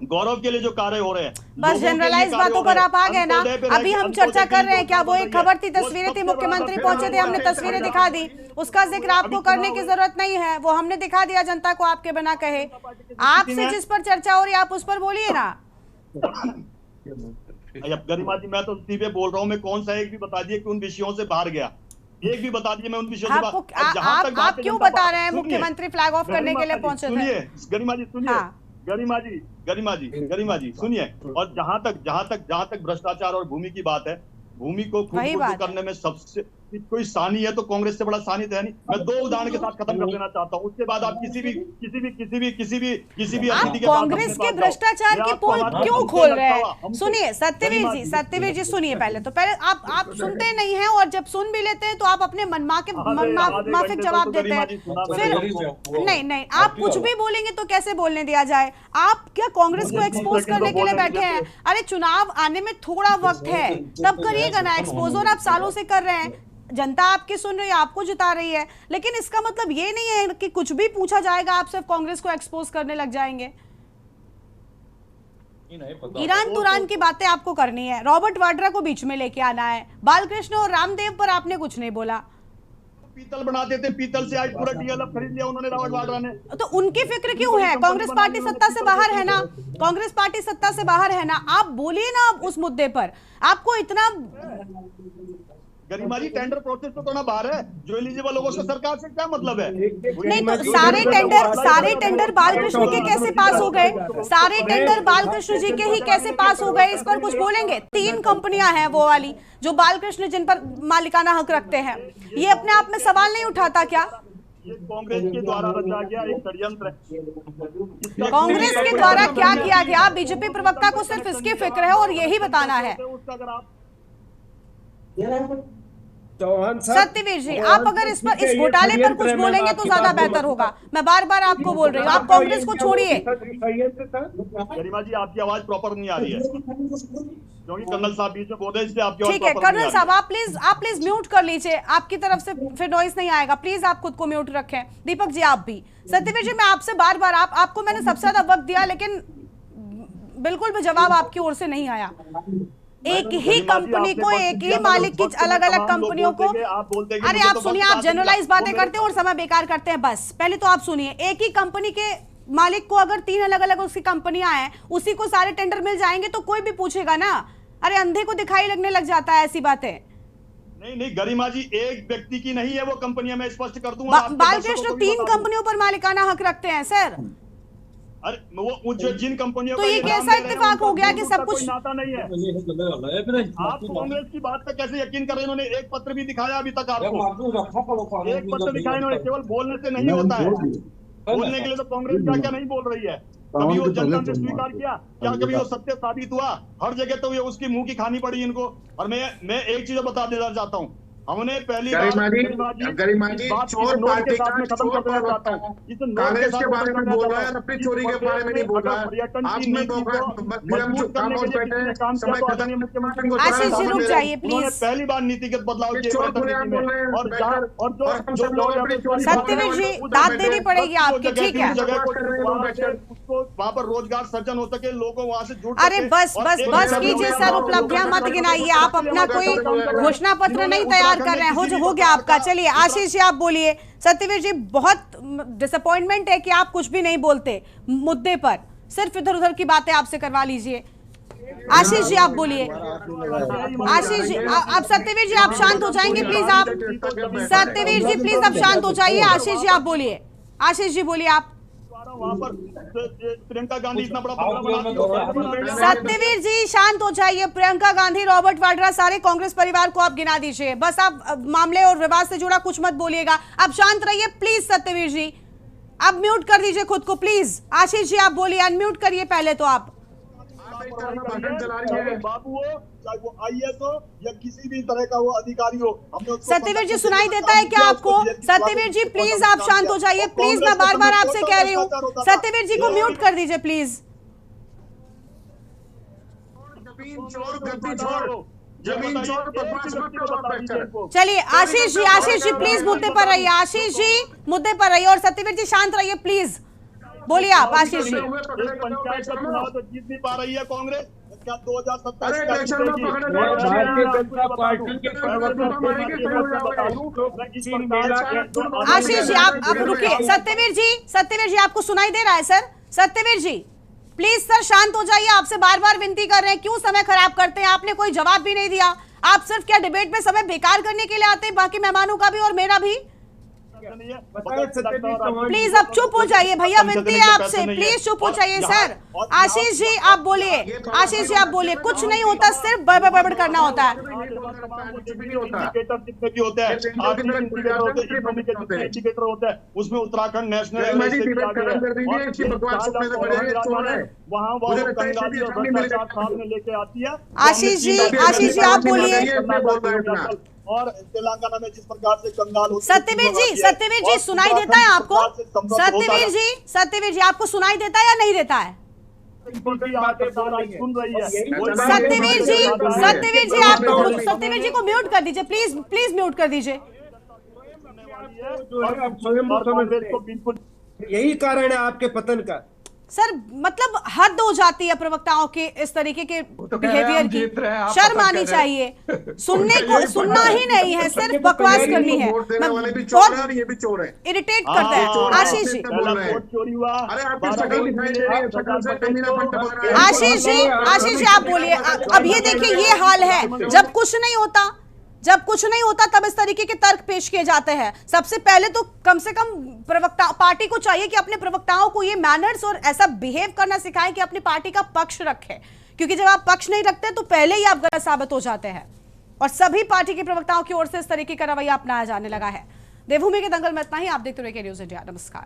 गौरव के लिए जो कार्य हो रहे हैं, बस जनरलाइज बातों पर आप आ गए ना। अभी हम चर्चा कर रहे हैं, क्या वो एक खबर थी, तस्वीरें थी, मुख्यमंत्री पहुंचे थे, हमने तस्वीरें दिखा दी, उसका जिक्र आपको करने की जरूरत नहीं है, वो हमने दिखा दिया जनता को आपके बिना कहे। आपसे जिस पर चर्चा हो रही है आप उस पर बोलिए ना। गरिमा जी मैं तो सीधे बोल रहा हूँ, मैं कौन सा एक भी बता दिए कि उन विषयों से बाहर गया, एक भी बता दिए मैं उन विषयों से बाहर। आप क्यों बता रहे हैं मुख्यमंत्री फ्लैग ऑफ करने के लिए पहुंचे थे? सुनिए गरिमा जी, सुनिए गरिमा जी सुनिए। और जहां तक भ्रष्टाचार और भूमि की बात है, भूमि को खुद करने में सबसे कोई सानी है तो कांग्रेस से बड़ा सानी तो है नहीं। मैं 2 उदाहरण के साथ खत्म कर देना चाहता हूं, उसके बाद आप किसी भी आप कांग्रेस के भ्रष्टाचार की पोल क्यों खोल रहे हैं? सुनिए सत्यवीर जी सुनिए, पहले आप सुनते नहीं हैं, और जब सुन भी लेते हैं तो आप अपने मनमाफिक जवाब देते हैं। फिर नहीं, आप कुछ भी बोलेंगे तो कैसे बोलने दिया जाए? आप क्या कांग्रेस को एक्सपोज करने के लिए बैठे हैं? अरे चुनाव आने में थोड़ा वक्त है, तब करिएगा ना एक्सपोज, और आप सालों से कर रहे हैं। जनता आपकी सुन रही है, आपको जिता रही है, लेकिन इसका मतलब ये नहीं है कि कुछ भी पूछा जाएगा आप सिर्फ कांग्रेस को एक्सपोज करने लग जाएंगे। ईरान तुरान की बातें आपको करनी है, रॉबर्ट वाड्रा को बीच में लेके आना है, बालकृष्ण और रामदेव पर आपने कुछ नहीं बोला। पीतल बनाते थे, पीतल से आज पूरा डीएलएफ खरीद लिया उन्होंने, रॉबर्ट वाड्रा ने। तो उनकी फिक्र क्यों है? कांग्रेस पार्टी सत्ता से बाहर है ना, कांग्रेस पार्टी सत्ता से बाहर है ना, आप बोलिए ना उस मुद्दे पर। आपको इतना गरिमा जी टेंडर प्रोसेस तो ना बाहर है, जो एलिजिबल होगा उसको सरकार से क्या मतलब है? नहीं तो सारे टेंडर बालकृष्ण के कैसे पास हो गए? सारे टेंडर बालकृष्ण जी के ही कैसे पास हो गए? इस पर कुछ बोलेंगे? 3 कंपनियां हैं वो वाली जो बालकृष्ण जिन पर मालिकाना हक रखते हैं, ये अपने आप में सवाल नहीं उठाता क्या? ये कांग्रेस के द्वारा रचा गया एक षड्यंत्र है। कांग्रेस के द्वारा क्या किया गया? बीजेपी प्रवक्ता को सिर्फ इसकी फिक्र है और यही बताना है। सत्यवीर जी आप अगर इस घोटाले पर कुछ बोलेंगे तो ज्यादा बेहतर होगा। मैं बार बार आपको बोल रही हूँ, आप कांग्रेस को छोड़िए। गरिमा जी आपकी आवाज प्रॉपर नहीं आ रही है, क्योंकि कर्नल साहब बीच में बोल रहे हैं, इसलिए आपकी आवाज ठीक है कर्नल साहब आप प्लीज म्यूट कर लीजिए, आपकी तरफ से फिर नॉइस नहीं आएगा, प्लीज आप खुद को म्यूट रखें। दीपक जी आप भी। सत्यवीर जी मैं आपसे बार बार आपको मैंने सबसे ज्यादा वक्त दिया, लेकिन बिल्कुल भी जवाब आपकी ओर से नहीं आया। एक ही कंपनी को, एक ही मालिक की अलग अलग कंपनियों को, अरे आप सुनिए, आप जनरलाइज बातें करते हैं और समय बेकार करते हैं। बस पहले तो आप सुनिए, एक ही कंपनी के मालिक को अगर 3 अलग अलग उसकी कंपनियां हैं, उसी को सारे टेंडर मिल जाएंगे तो कोई भी पूछेगा ना। अरे अंधे को दिखाई लगने लग जाता है ऐसी बातें। नहीं गरिमा जी एक व्यक्ति की नहीं है वो कंपनियां, मैं स्पष्ट कर दूंगा। बालकृष्ण 3 कंपनियों पर मालिकाना हक रखते हैं सर। अरे वो जो जिन कंपनियों तो ये कैसा इत्तेफाक हो गया कि सब कुछ नाता नहीं है? आप कांग्रेस की बात पर कैसे यकीन कर रहे हैं? उन्होंने एक पत्र भी दिखाया अभी तक आपको, एक पत्र दिखाया इन्होंने। केवल बोलने से नहीं होता है, बोलने के लिए तो कांग्रेस क्या क्या नहीं बोल रही है। कभी वो जनता ने स्वीकार किया क्या? कभी वो सत्य साबित हुआ? हर जगह तो ये उसकी मुंह की खानी पड़ी इनको। और मैं एक चीज बता देना चाहता हूँ, हमने पहली गरिमा जी चोर पार्टी का कांग्रेस के बारे में बोल रहा है, अपनी चोरी के बारे में नहीं बोल रहा है। आशीष जी रुक जाइए प्लीज। पहली बार नीतिगत बदलाव किए। सत्यवीर जी दाद देनी पड़ेगी आपकी, ठीक है? वहाँ पर रोजगार सृजन हो सके, लोगों वहाँ से जुड़। अरे बस कीजिए सर, उपलब्धियां मत गिनाइए। आप अपना कोई घोषणा पत्र नहीं तैयार कर रहे हैं, हो गया आपका। चलिए आशीष जी आप बोलिए। सत्यवीर जी बहुत डिसअपॉइंटमेंट है कि आप कुछ भी नहीं बोलते मुद्दे पर, सिर्फ इधर उधर की बातें आपसे करवा लीजिए। आशीष जी आप बोलिए। आशीष जी आप सत्यवीर जी आप शांत हो जाएंगे प्लीज। आप सत्यवीर जी प्लीज आप शांत हो जाइए। आशीष जी आप बोलिए। आशीष जी बोलिए आप। वहां पर प्रियंका गांधी इतना बड़ा बदलाव। सत्यवीर जी शांत हो जाइए। प्रियंका गांधी, रॉबर्ट वाड्रा, सारे कांग्रेस परिवार को आप गिना दीजिए। बस आप मामले और विवाद से जुड़ा कुछ मत बोलिएगा। आप शांत रहिए प्लीज। सत्यवीर जी आप म्यूट कर दीजिए खुद को प्लीज। आशीष जी आप बोलिए, अनम्यूट करिए पहले तो आप। बाबू हो चाहे वो आईएएस हो या किसी भी तरह का वो अधिकारी हो, सत्यवीर जी सुनाई देता है क्या आपको? सत्यवीर जी प्लीज आप शांत हो जाइए प्लीज। मैं बार बार आपसे कह रही हूँ सत्यवीर जी को म्यूट कर दीजिए प्लीज। चलिए आशीष जी प्लीज मुद्दे पर रहिए। आशीष जी मुद्दे पर रहिए और सत्यवीर जी शांत रहिए प्लीज। बोलिए आप आशीष जी। पंचायत का चुनाव तो जीत नहीं पा रही है कांग्रेस। क्या 2027 भारतीय जनता पार्टी के आशीष जी आप रुकिए। सत्यवीर जी आपको सुनाई दे रहा है sir? Satyavir ji please sir शांत हो जाइए। आपसे बार बार विनती कर रहे हैं, क्यों समय खराब करते हैं? आपने कोई जवाब भी नहीं दिया। आप सिर्फ क्या डिबेट में समय बेकार करने के लिए आते हैं? बाकी मेहमानों का भी और मेरा भी। प्लीज अब चुप हो जाइए भैया, विनती है आपसे प्लीज चुप हो जाइए सर। आशीष जी आप बोलिए। आशीष जी आप बोलिए। कुछ नहीं होता, सिर्फ बड़बड़ करना होता है। इंडिकेटर होता है उसमें उत्तराखंड नेशनल वहाँ लेके आती है। आशीष जी आप बोलिए। और तेलंगाना में जिस प्रकार से कंगाल होते सत्यवीर जी सुनाई देता है आपको? सत्यवीर जी आपको सुनाई देता है या नहीं देता है? सुन रही है सत्यवीर जी को म्यूट कर दीजिए प्लीज म्यूट कर दीजिए। बिल्कुल यही कारण है आपके पतन का सर। मतलब हद हो जाती है प्रवक्ताओं के इस तरीके के बिहेवियर की। शर्म आनी चाहिए। सुनना ही नहीं है, सिर्फ बकवास करनी है। बहुत इरिटेट करता है। आशीष जी आप बोलिए। अब ये देखिए ये हाल है। जब कुछ नहीं होता तब इस तरीके के तर्क पेश किए जाते हैं। सबसे पहले तो कम से कम प्रवक्ता पार्टी को चाहिए कि अपने प्रवक्ताओं को ये मैनर्स और ऐसा बिहेव करना सिखाएं कि अपनी पार्टी का पक्ष रखें, क्योंकि जब आप पक्ष नहीं रखते तो पहले ही आप गलत साबित हो जाते हैं। और सभी पार्टी के प्रवक्ताओं की ओर से इस तरीके का रवैया अपनाया जाने लगा है। देवभूमि के दंगल में इतना ही। आप देखते रहिए न्यूज़ इंडिया। नमस्कार।